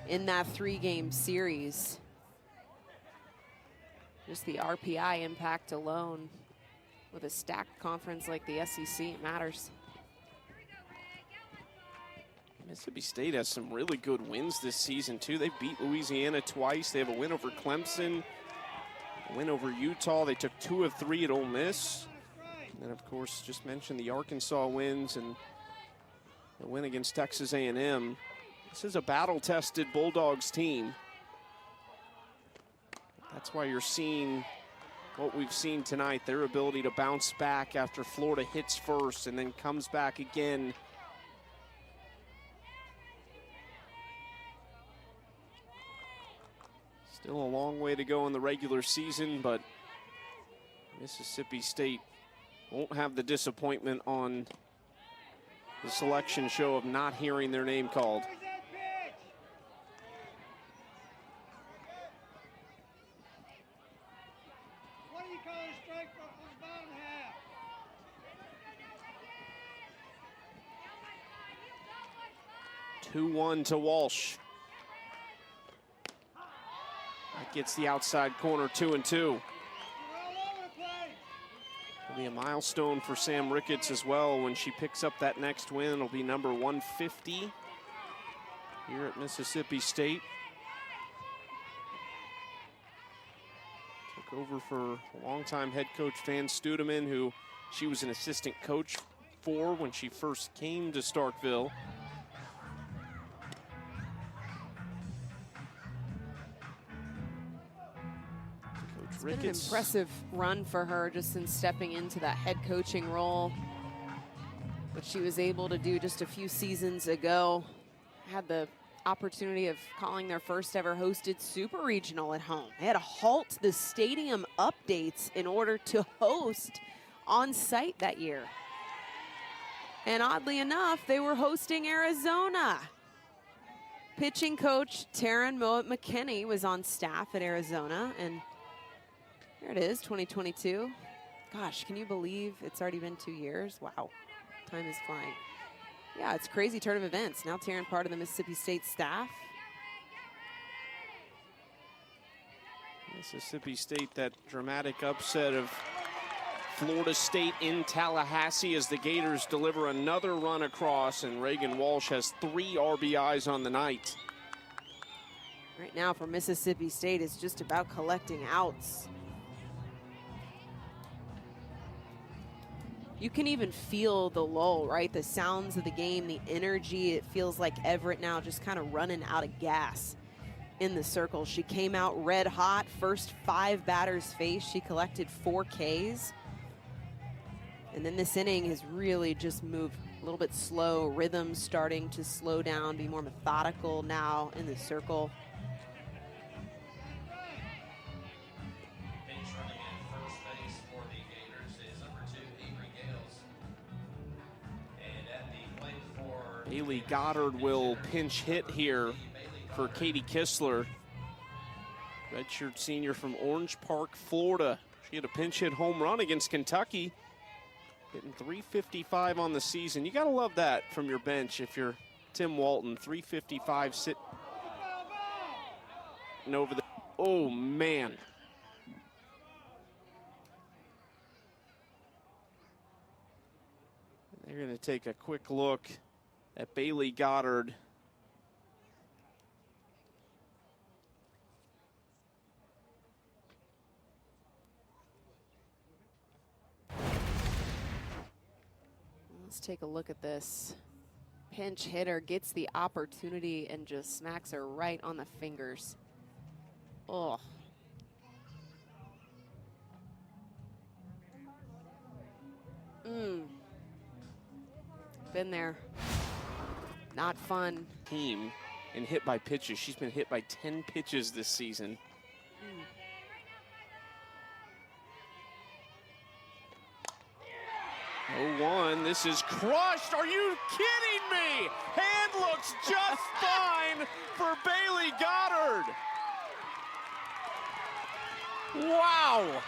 in that 3-game series. Just the RPI impact alone with a stacked conference like the SEC, it matters. Mississippi State has some really good wins this season too. They beat Louisiana twice. They have a win over Clemson, a win over Utah. They took 2 of 3 at Ole Miss. And then of course, just mentioned the Arkansas wins and the win against Texas A&M. This is a battle-tested Bulldogs team. That's why you're seeing what we've seen tonight, their ability to bounce back after Florida hits first and then comes back again. Still a long way to go in the regular season, but Mississippi State won't have the disappointment on the selection show of not hearing their name called. What do you call a strike on the bottom half? Two-1 to Walsh. That gets the outside corner, 2-2. You're all over the place. Be a milestone for Sam Ricketts as well when she picks up that next win. It'll be number 150 here at Mississippi State. Took over for longtime head coach Van Studeman, who she was an assistant coach for when she first came to Starkville. It's been an impressive run for her just since stepping into that head coaching role, which she was able to do just a few seasons ago. Had the opportunity of calling their first ever hosted super regional at home. They had to halt the stadium updates in order to host on site that year. And oddly enough, they were hosting Arizona. Pitching coach Taryn Mowat McKinney was on staff at Arizona, and there it is, 2022. Gosh, can you believe it's already been 2 years? Wow, time is flying. Yeah, it's a crazy turn of events. Now Taryn part of the Mississippi State staff. Mississippi State, that dramatic upset of Florida State in Tallahassee as the Gators deliver another run across, and Reagan Walsh has 3 RBIs on the night. Right now for Mississippi State, it's just about collecting outs. You can even feel the lull, right? The sounds of the game, the energy. It feels like Everett now just kind of running out of gas in the circle. She came out red hot. First 5 batters faced, she collected 4 Ks. And then this inning has really just moved a little bit slow. Rhythm starting to slow down, be more methodical now in the circle. Pinch running at first base for the Gators is number 2, Avery Gales. And at the plate for Bailey Goddard will pinch hit here for Katie Kistler. Redshirt senior from Orange Park, Florida. She had a pinch hit home run against Kentucky, hitting .355 on the season. You gotta love that from your bench if you're Tim Walton. .355 sitting over the, oh man. They're gonna take a quick look at Bailey Goddard. Let's take a look at this. Pinch hitter gets the opportunity and just smacks her right on the fingers. Oh. Been there. Not fun. Team and hit by pitches. She's been hit by 10 pitches this season. 0-1, this is crushed. Are you kidding me? Hand looks just fine for Bailey Goddard. Wow.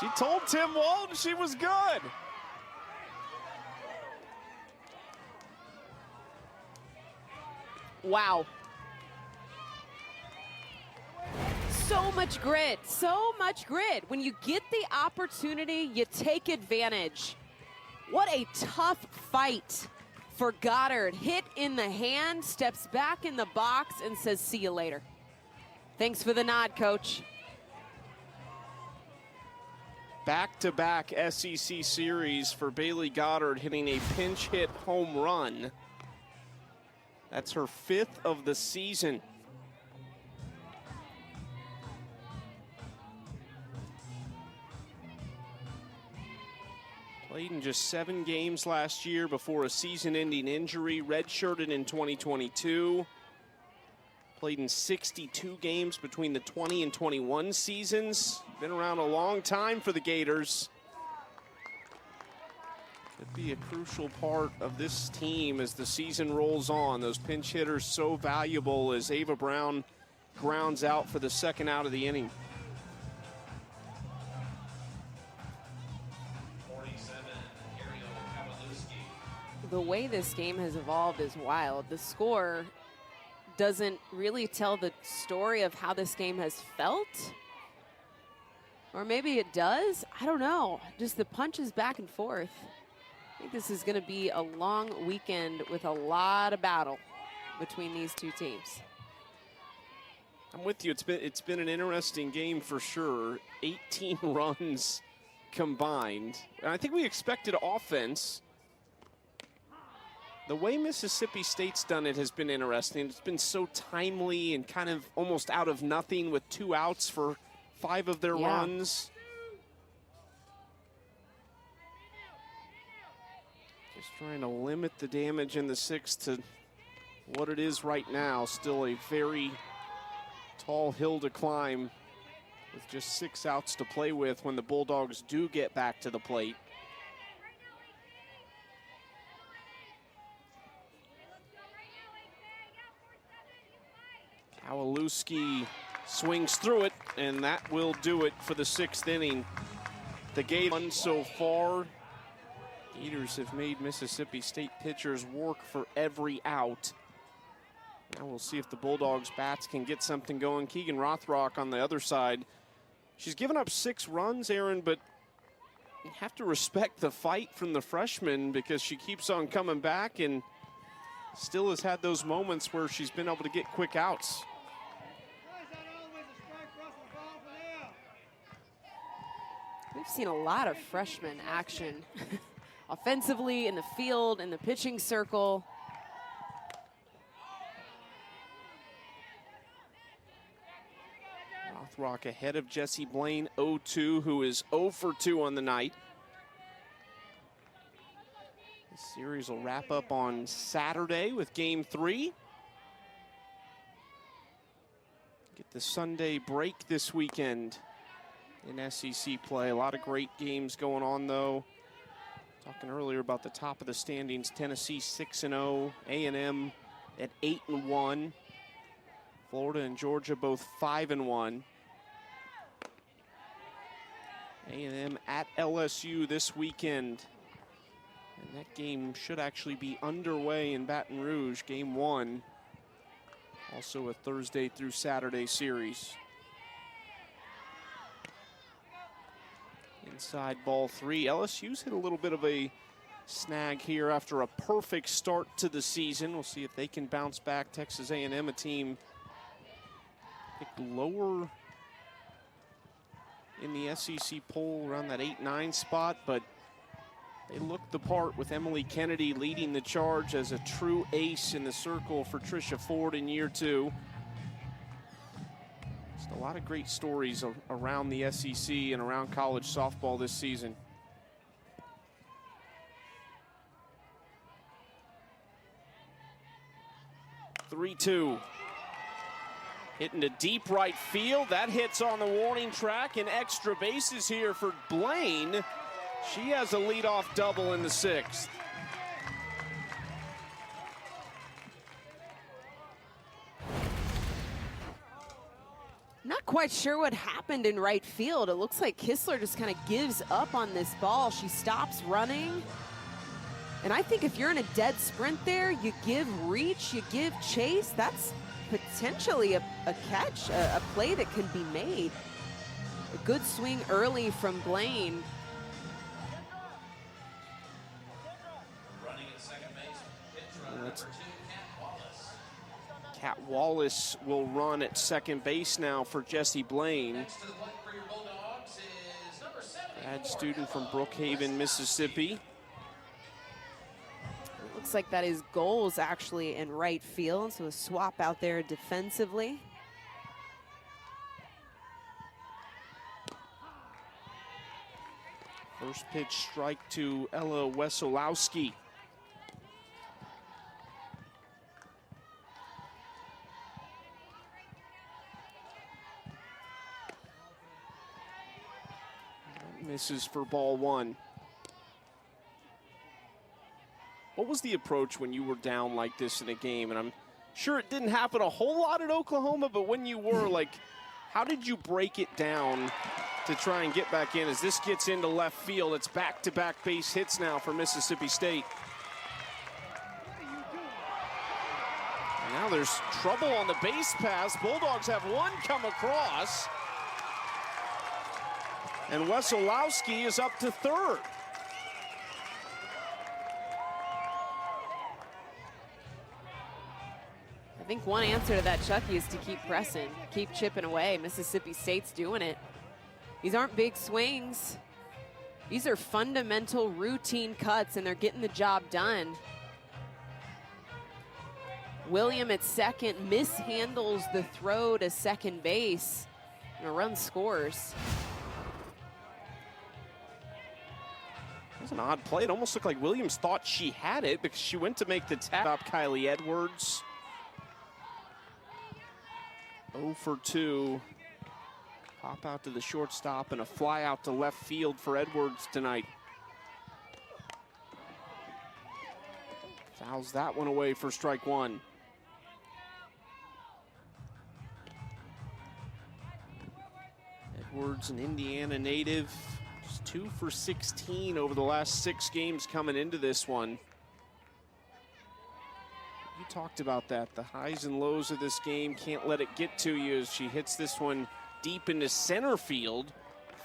She told Tim Walton she was good. Wow. So much grit, so much grit. When you get the opportunity, you take advantage. What a tough fight for Goddard. Hit in the hand, steps back in the box and says, see you later. Thanks for the nod, coach. Back-to-back SEC series for Bailey Goddard, hitting a pinch hit home run. That's her 5th of the season. Played in just 7 games last year before a season-ending injury, redshirted in 2022. Played in 62 games between the 20 and 21 seasons. Been around a long time for the Gators. Could be a crucial part of this team as the season rolls on. Those pinch hitters so valuable as Ava Brown grounds out for the 2nd out of the inning. 47, Ariel Kavalewski. The way this game has evolved is wild. The score doesn't really tell the story of how this game has felt. Or maybe it does. I don't know. Just the punches back and forth. I think this is going to be a long weekend with a lot of battle between these two teams. I'm with you. It's been an interesting game for sure. 18 runs combined. And I think we expected offense. The way Mississippi State's done it has been interesting. It's been so timely and kind of almost out of nothing with 2 outs for 5 of their runs. Just trying to limit the damage in the 6th to what it is right now. Still a very tall hill to climb with just 6 outs to play with when the Bulldogs do get back to the plate. Kowalewski swings through it, and that will do it for the 6th inning. The game run so far. Gators have made Mississippi State pitchers work for every out. Now we'll see if the Bulldogs bats can get something going. Keegan Rothrock on the other side. She's given up 6 runs, Aaron, but you have to respect the fight from the freshman because she keeps on coming back and still has had those moments where she's been able to get quick outs. We've seen a lot of freshman action offensively, in the field, in the pitching circle. Rothrock ahead of Jessie Blaine, 0-2, who is 0 for 2 on the night. The series will wrap up on Saturday with Game 3. Get the Sunday break this weekend in SEC play. A lot of great games going on, though. Talking earlier about the top of the standings. Tennessee 6-0, A&M at 8-1. Florida and Georgia both 5-1. A&M at LSU this weekend. And that game should actually be underway in Baton Rouge, Game 1. Also a Thursday through Saturday series. Inside ball 3. LSU's hit a little bit of a snag here after a perfect start to the season. We'll see if they can bounce back. Texas A&M, a team picked lower in the SEC poll, around that 8-9 spot, but they looked the part with Emily Kennedy leading the charge as a true ace in the circle for Tricia Ford in year 2. Just a lot of great stories around the SEC and around college softball this season. Three-two. Hitting to deep right field. That hits on the warning track, and extra bases here for Blaine. She has a leadoff double in the 6th. Not quite sure what happened in right field. It looks like Kistler just kind of gives up on this ball. She stops running. And I think if you're in a dead sprint there, you give reach, you give chase. That's potentially a catch, a play that can be made. A good swing early from Blaine. Running at second base, pitch runner number 2, Kat Wallace. Kat Wallace will run at second base now for Jessie Blaine. Next to the plate for your Bulldogs is number 74. Grad student from Brookhaven, Mississippi. Looks like that is goals actually in right field, so a swap out there defensively. First pitch strike to Ella Wesolowski. Misses for ball 1. What was the approach when you were down like this in a game? And I'm sure it didn't happen a whole lot at Oklahoma, but when you were, like, how did you break it down to try and get back in as this gets into left field? It's back-to-back base hits now for Mississippi State. Now there's trouble on the base pass. Bulldogs have one come across. And Wesolowski is up to third. I think one answer to that, Chucky, is to keep pressing, keep chipping away. Mississippi State's doing it. These aren't big swings. These are fundamental routine cuts, and they're getting the job done. William at second mishandles the throw to second base, and a run scores. That's an odd play. It almost looked like Williams thought she had it because she went to make the tap. Up Kylie Edwards. 0 for 2. Pop out to the shortstop and a fly out to left field for Edwards tonight. Fouls that one away for strike one. Edwards, an Indiana native, just 2 for 16 over the last 6 games coming into this one. You talked about that, the highs and lows of this game. Can't let it get to you as she hits this one deep into center field.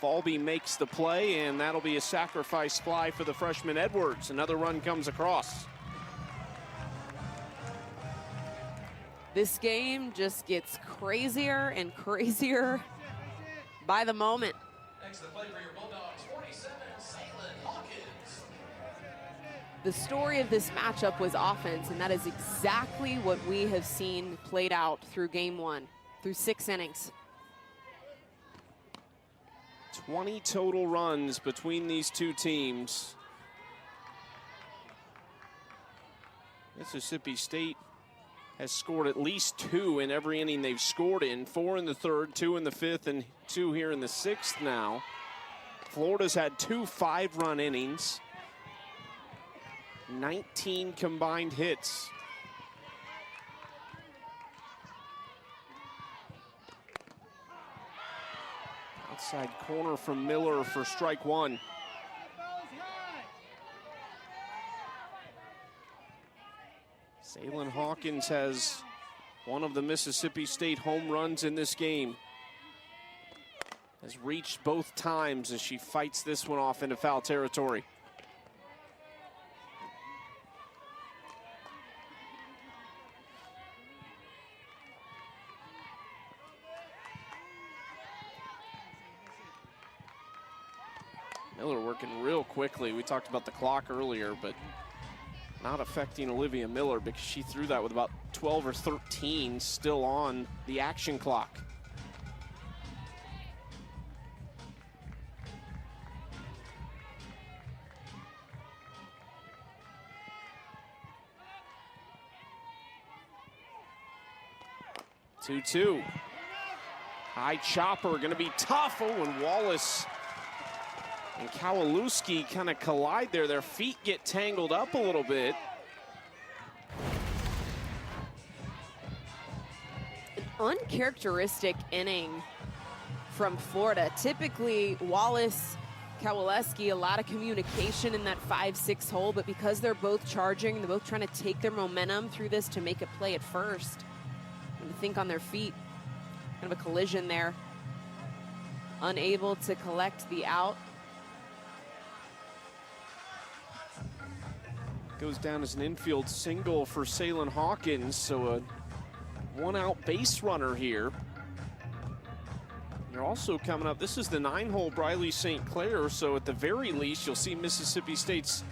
Falby makes the play, and that'll be a sacrifice fly for the freshman Edwards. Another run comes across. This game just gets crazier and crazier by the moment. Next to play for your Bulldogs, 47, Salem Hawkins. The story of this matchup was offense, and that is exactly what we have seen played out through game one, through 6 innings. 20 total runs between these two teams. Mississippi State has scored at least 2 in every inning they've scored in. 4 in the third, 2 in the fifth, and 2 here in the 6th now. Florida's had 2 5-run innings. 19 combined hits. Outside corner from Miller for strike one. Salem Hawkins has one of the Mississippi State home runs in this game. Has reached both times as she fights this one off into foul territory. Miller working real quickly. We talked about the clock earlier, but not affecting Olivia Miller because she threw that with about 12 or 13 still on the action clock. Two. High chopper, gonna be tough. Oh, and Wallace and Kowalewski kind of collide there. Their feet get tangled up a little bit. An uncharacteristic inning from Florida. Typically, Wallace, Kowalewski, a lot of communication in that 5-6 hole, but because they're both charging, they're both trying to take their momentum through this to make a play at first. And to think on their feet, kind of a collision there. Unable to collect the out. Goes down as an infield single for Salem Hawkins, so a 1-out base runner here. They're also coming up, this is the 9-hole Briley St. Clair, so at the very least you'll see Mississippi State's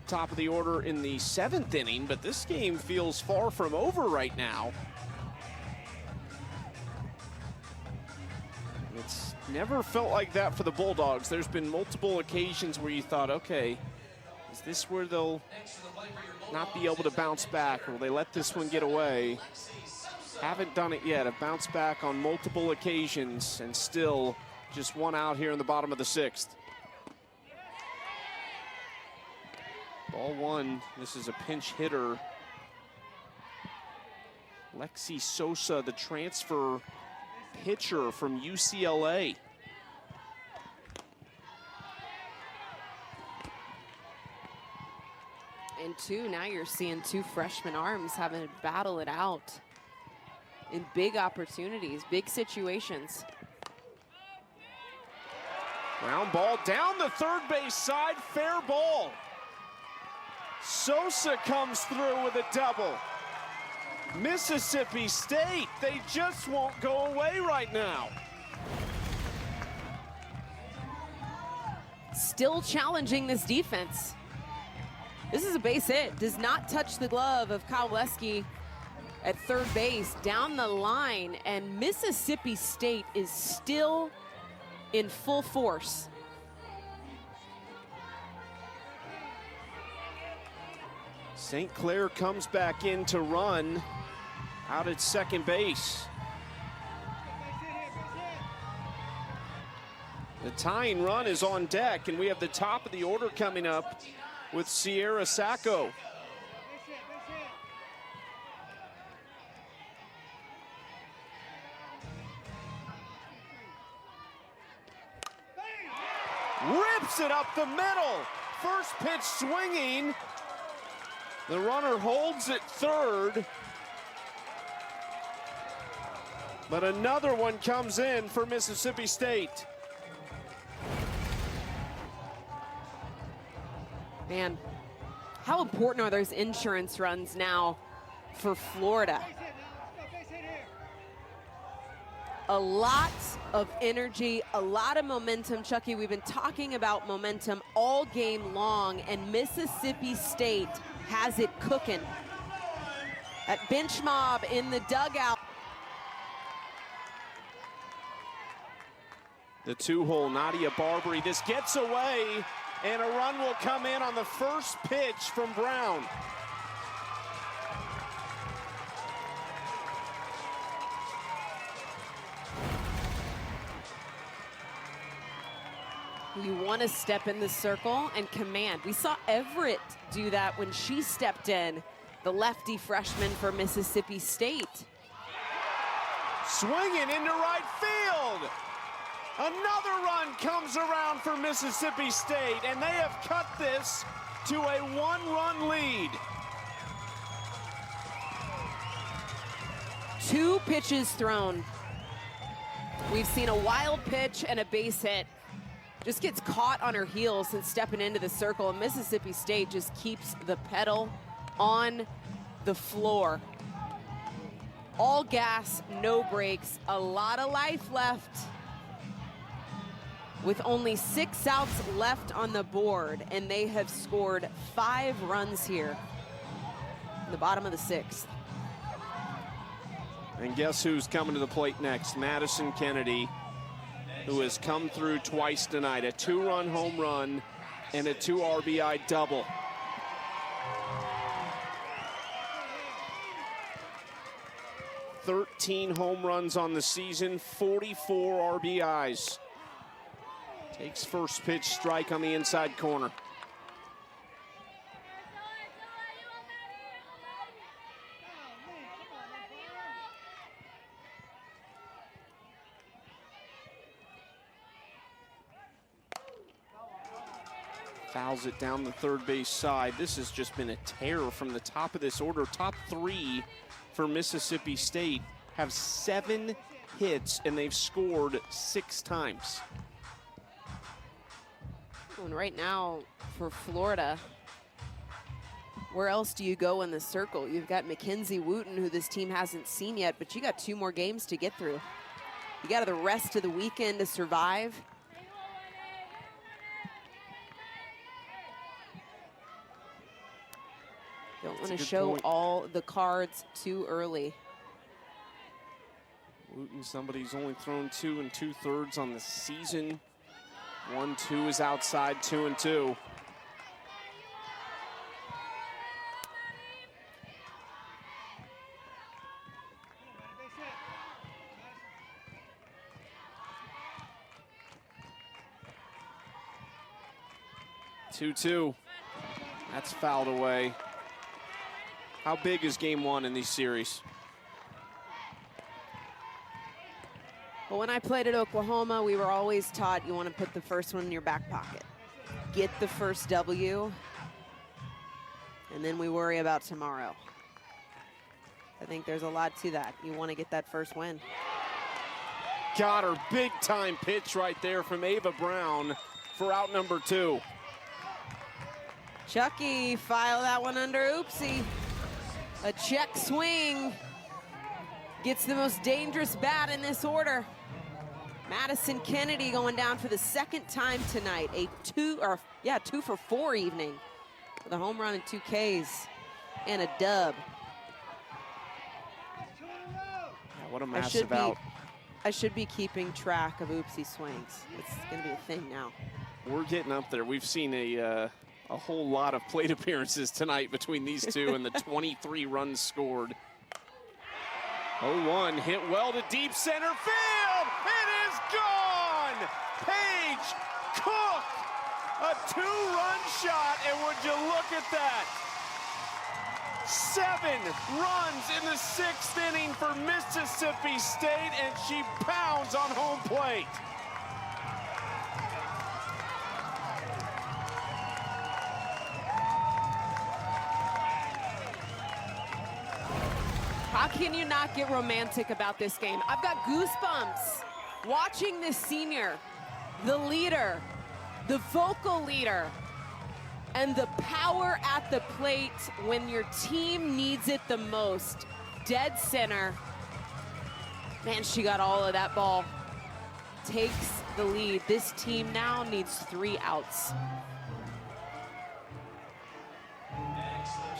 top of the order in the 7th inning, but this game feels far from over right now. It's never felt like that for the Bulldogs. There's been multiple occasions where you thought, okay, is this where they'll not be able to bounce back? Or will they let this one get away? Haven't done it yet. Have bounced back on multiple occasions and still just 1 out here in the bottom of the 6th. Ball 1, this is a pinch hitter. Lexi Sosa, the transfer pitcher from UCLA. And two, now you're seeing two freshman arms having to battle it out in big opportunities, big situations. Ground ball down the third base side, fair ball. Sosa comes through with a double. Mississippi State, they just won't go away right now. Still challenging this defense. This is a base hit. Does not touch the glove of Kowaleski at third base, down the line, and Mississippi State is still in full force. St. Clair comes back in to run out at second base. The tying run is on deck, and we have the top of the order coming up with Sierra Sacco. Rips it up the middle. First pitch swinging. The runner holds at third. But another one comes in for Mississippi State. Man, how important are those insurance runs now for Florida? A lot of energy, a lot of momentum. Chucky, we've been talking about momentum all game long, and Mississippi State has it cooking. That bench mob in the dugout. The two-hole, Nadia Barbary. This gets away, and a run will come in on the first pitch from Brown. You want to step in the circle and command. We saw Everett do that when she stepped in, the lefty freshman for Mississippi State. Swinging into right field. Another run comes around for Mississippi State, and they have cut this to a one-run lead. 2 pitches thrown. We've seen a wild pitch and a base hit. Just gets caught on her heels and stepping into the circle, and Mississippi State just keeps the pedal on the floor. All gas, no brakes, a lot of life left. With only 6 outs left on the board, and they have scored 5 runs here in the bottom of the 6th. And guess who's coming to the plate next? Madison Kennedy, who has come through twice tonight. A 2-run home run and a 2 RBI double. "13 home runs on the season, 44 RBIs. Takes first pitch, strike on the inside corner. Fouls it down the third base side. This has just been a tear from the top of this order. Top 3 for Mississippi State have 7 hits, and they've scored 6 times. And right now for Florida, where else do you go in the circle? You've got Mackenzie Wooten, who this team hasn't seen yet, but you got 2 more games to get through. You got the rest of the weekend to survive. Don't want to show point. all the cards too early. Wooten, somebody who's only thrown 2 2/3 on the season. 1-2 is outside, 2-2. Two. That's fouled away. How big is game 1 in these series? Well, when I played at Oklahoma, we were always taught you want to put the first one in your back pocket. Get the first W, and then we worry about tomorrow. I think there's a lot to that. You want to get that first win. Got her big time pitch right there from Ava Brown for out number 2. Chucky, file that one under oopsie. A check swing. Gets the most dangerous bat in this order. Madison Kennedy going down for the second time tonight. A 2 for 4 evening with a home run and 2 Ks and a dub. Yeah, what a massive out. I should be keeping track of oopsie swings. It's going to be a thing now. We're getting up there. We've seen a whole lot of plate appearances tonight between these two and the 23 runs scored. 0-1 hit well to deep center field. It is gone. Paige Cook, a 2-run shot, and would you look at that? 7 runs in the 6th inning for Mississippi State, and she pounds on home plate. How can you not get romantic about this game? I've got goosebumps watching this senior, the leader, the vocal leader, and the power at the plate when your team needs it the most. Dead center. Man, she got all of that ball. Takes the lead. This team now needs 3 outs.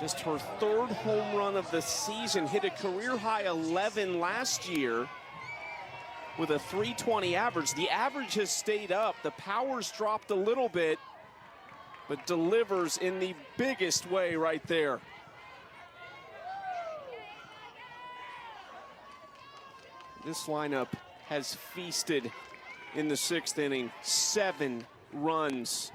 Just her 3rd home run of the season, hit a career-high 11 last year with a .320 average. The average has stayed up. The power's dropped a little bit, but delivers in the biggest way right there. This lineup has feasted in the 6th inning. 7 runs.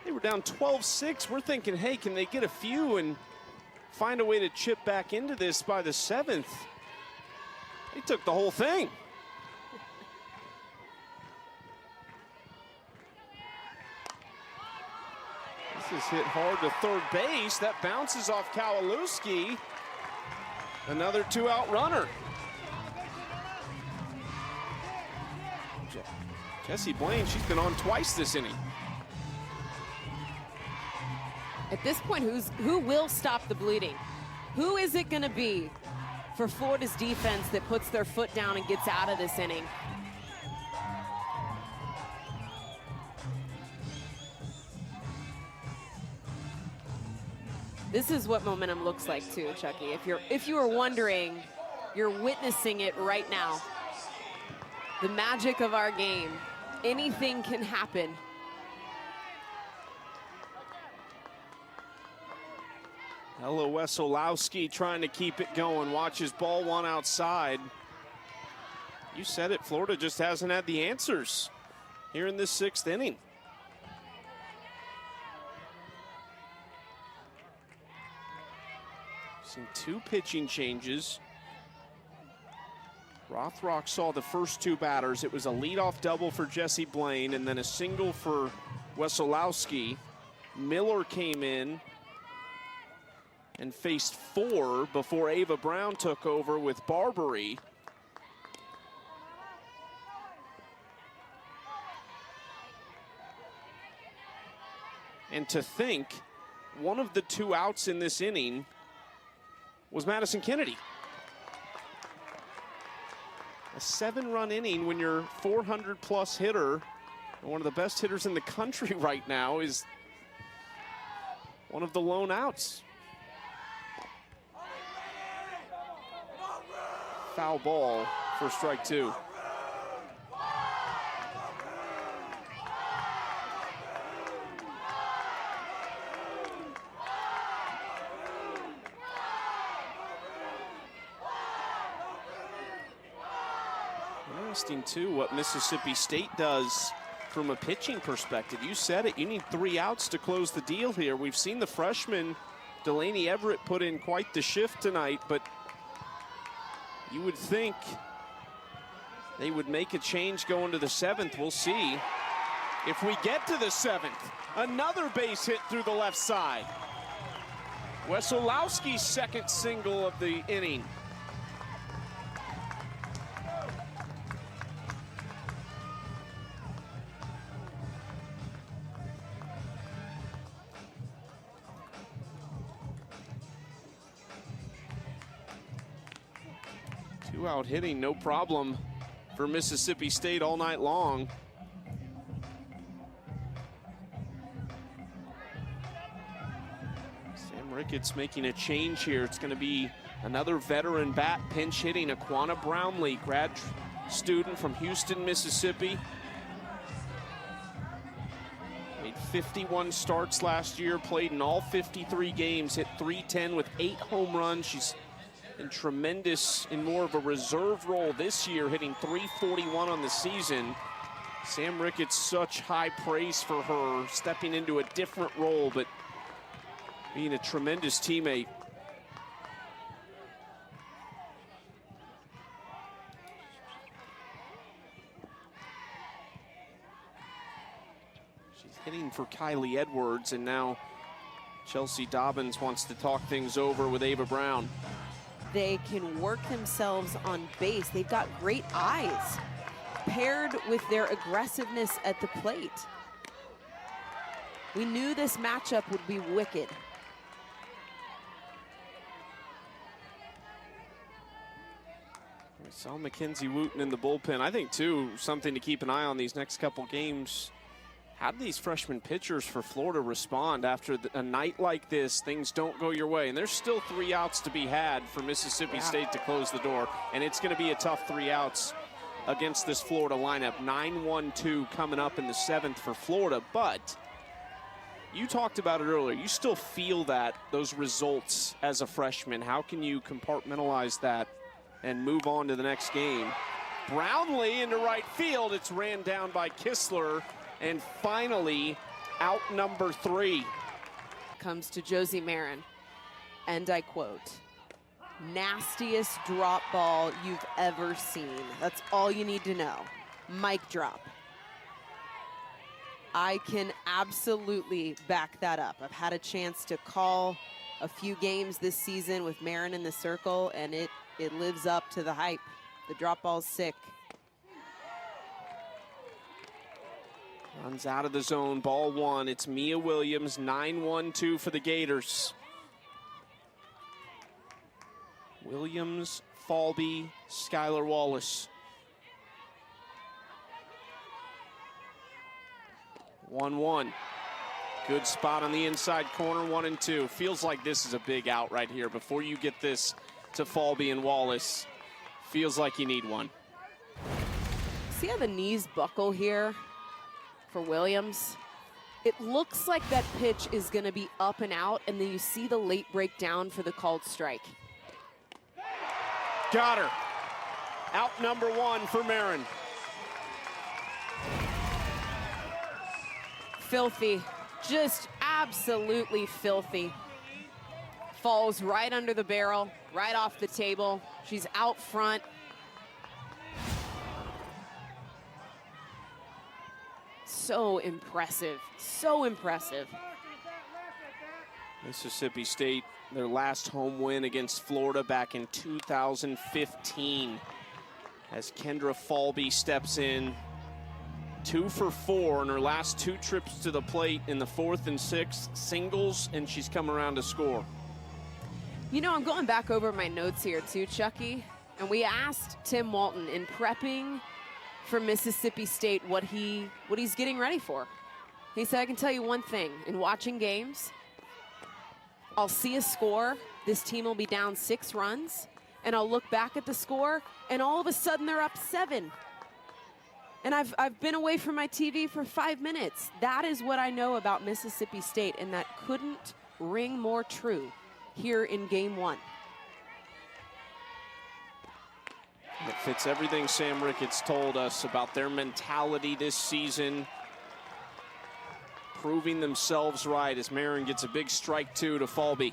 They were down 12-6. We're thinking, hey, can they get a few and find a way to chip back into this by the 7th? They took the whole thing. This is hit hard to third base. That bounces off Kowalewski. Another 2-out runner. Jessie Blaine, she's been on twice this inning. At this point, who will stop the bleeding? Who is it going to be for Florida's defense that puts their foot down and gets out of this inning? This is what momentum looks like too, Chucky. If you were wondering, you're witnessing it right now. The magic of our game. Anything can happen. Ella Wesolowski trying to keep it going. Watches ball 1 outside. You said it, Florida just hasn't had the answers here in this 6th inning. Seen 2 pitching changes. Rothrock saw the first 2 batters. It was a leadoff double for Jessie Blaine and then a single for Wesolowski. Miller came in and faced 4 before Ava Brown took over with Barbary. And to think, one of the 2 outs in this inning was Madison Kennedy. A 7-run inning when your 400-plus hitter, and one of the best hitters in the country right now, is one of the lone outs. Foul ball for strike 2. Interesting too what Mississippi State does from a pitching perspective. You said it, you need 3 outs to close the deal here. We've seen the freshman Delaney Everett put in quite the shift tonight, but you would think they would make a change going to the 7th. We'll see. If we get to the 7th, another base hit through the left side. Wesolowski's second single of the inning. Two-out hitting, no problem for Mississippi State all night long. Sam Ricketts making a change here. It's going to be another veteran bat pinch hitting. Aquana Brownlee, grad student from Houston, Mississippi. Made 51 starts last year, played in all 53 games, hit .310 with 8 home runs. She's been tremendous in more of a reserve role this year, hitting .341 on the season. Sam Ricketts, such high praise for her, stepping into a different role, but being a tremendous teammate. She's hitting for Kylie Edwards, and now Chelsea Dobbins wants to talk things over with Ava Brown. They can work themselves on base. They've got great eyes paired with their aggressiveness at the plate. We knew this matchup would be wicked. We saw Mackenzie Wooten in the bullpen. I think, too, something to keep an eye on these next couple games. How do these freshman pitchers for Florida respond after a night like this? Things don't go your way. And there's still 3 outs to be had for Mississippi State to close the door. And it's going to be a tough 3 outs against this Florida lineup. 9-1-2 coming up in the 7th for Florida. But you talked about it earlier. You still feel those results as a freshman. How can you compartmentalize that and move on to the next game? Brownlee into right field. It's ran down by Kistler. And finally, out number 3. Comes to Josie Marin, and I quote, "Nastiest drop ball you've ever seen." That's all you need to know. Mic drop. I can absolutely back that up. I've had a chance to call a few games this season with Marin in the circle, and it lives up to the hype. The drop ball's sick. Runs out of the zone, ball 1. It's Mia Williams, 9-1-2 for the Gators. Williams, Falby, Skylar Wallace. 1-1. Good spot on the inside corner, 1-2. Feels like this is a big out right here. Before you get this to Falby and Wallace, feels like you need one. See how the knees buckle here for Williams? It looks like that pitch is going to be up and out, and then you see the late breakdown for the called strike. Got her. Out number 1 for Marin. Filthy, just absolutely filthy. Falls right under the barrel, right off the table. She's out front. So impressive, so impressive. Mississippi State, their last home win against Florida back in 2015. As Kendra Falby steps in, 2 for 4 in her last 2 trips to the plate in the 4th and 6th, singles, and she's come around to score. You know, I'm going back over my notes here too, Chucky, and we asked Tim Walton in prepping for Mississippi State what he's getting ready for. He said, I can tell you one thing, in watching games, I'll see a score, this team will be down 6 runs, and I'll look back at the score, and all of a sudden they're up 7. And I've been away from my TV for 5 minutes. That is what I know about Mississippi State, and that couldn't ring more true here in game 1. It fits everything Sam Ricketts told us about their mentality this season, proving themselves right as Marin gets a big strike 2 to Falby.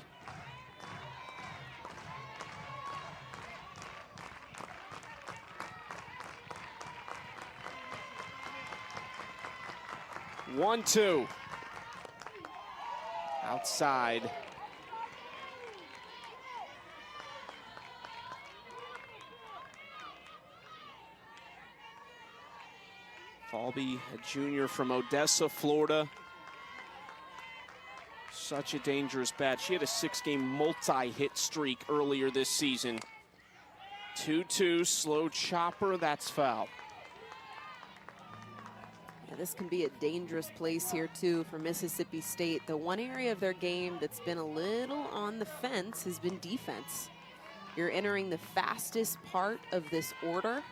1-2. Outside. Falby, a junior from Odessa, Florida. Such a dangerous bat. She had a 6-game multi-hit streak earlier this season. 2-2, slow chopper, that's foul. Yeah, this can be a dangerous place here too for Mississippi State. The one area of their game that's been a little on the fence has been defense. You're entering the fastest part of this order,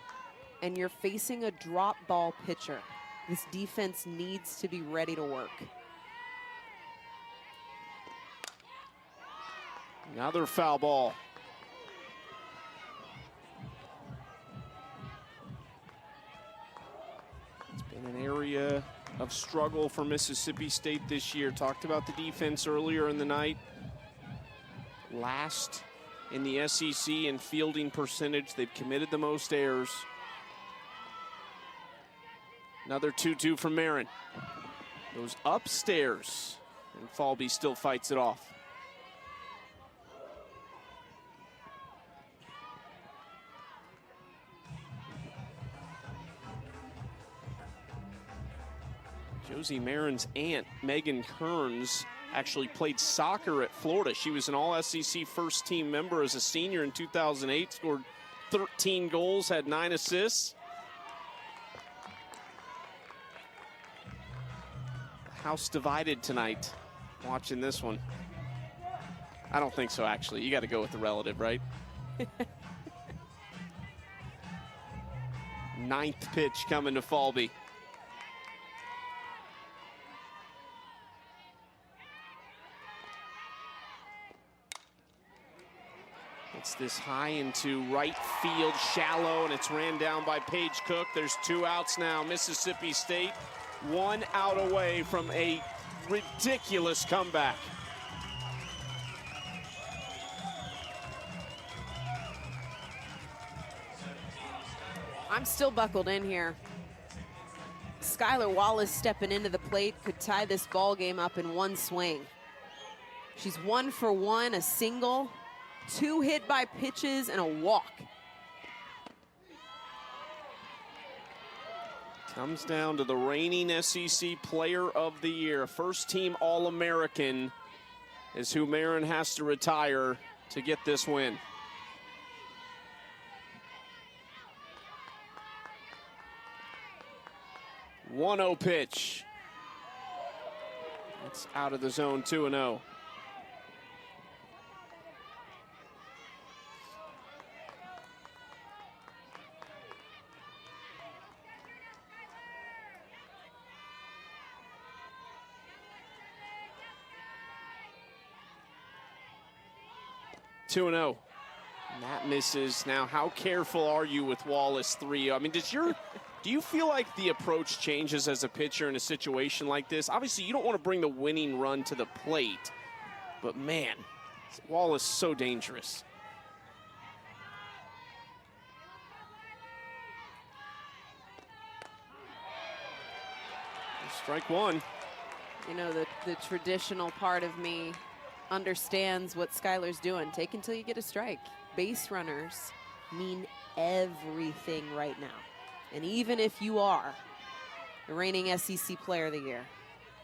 and you're facing a drop ball pitcher. This defense needs to be ready to work. Another foul ball. It's been an area of struggle for Mississippi State this year. Talked about the defense earlier in the night. Last in the SEC in fielding percentage. They've committed the most errors. Another 2-2 from Marin. Goes upstairs, and Falby still fights it off. Josie Marin's aunt, Megan Kearns, actually played soccer at Florida. She was an all-SEC first-team member as a senior in 2008, scored 13 goals, had 9 assists. House divided tonight, watching this one. I don't think so, actually. You got to go with the relative, right? 9th pitch coming to Falby. It's this high into right field, shallow, and it's ran down by Paige Cook. There's 2 outs now. Mississippi State 1 out away from a ridiculous comeback. I'm still buckled in here. Skylar Wallace stepping into the plate could tie this ball game up in one swing. She's 1 for 1, a single, 2 hit by pitches, and a walk. Comes down to the reigning SEC Player of the Year. First-team All-American is who Marin has to retire to get this win. One-oh pitch. It's out of the zone, 2-0. And that misses. Now, how careful are you with Wallace 3? I mean, do you feel like the approach changes as a pitcher in a situation like this? Obviously, you don't want to bring the winning run to the plate, but man, Wallace is so dangerous. Strike 1. You know, the traditional part of me understands what Skylar's doing. Take until you get a strike. Base runners mean everything right now. And even if you are the reigning SEC Player of the Year,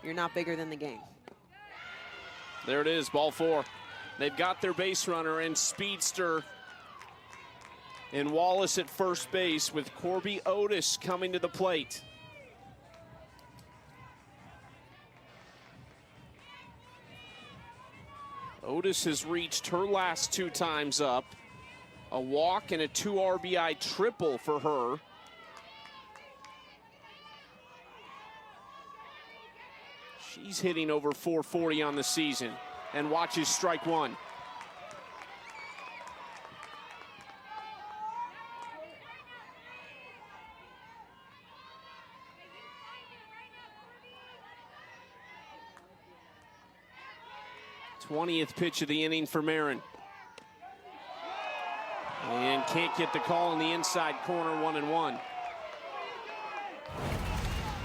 you're not bigger than the game. There it is, ball 4. They've got their base runner and speedster in Wallace at first base with Corby Otis coming to the plate. Otis has reached her last 2 times up. A walk and a 2 RBI triple for her. She's hitting over 440 on the season and watches strike 1. th pitch of the inning for Marin. And can't get the call in the inside corner, 1-1.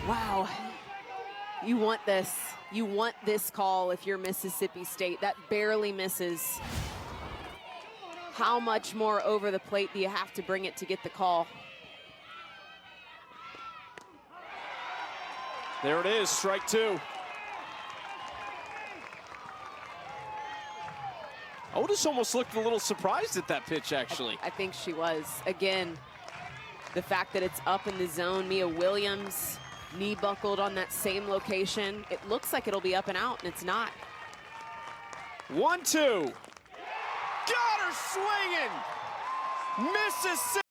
Wow. You want this. You want this call if you're Mississippi State. That barely misses. How much more over the plate do you have to bring it to get the call? There it is, strike two. Otis almost looked a little surprised at that pitch, actually. I think she was. Again, the fact that it's up in the zone. Mia Williams knee buckled on that same location. It looks like it'll be up and out, and it's not. 1-2. Got her swinging. Mississippi.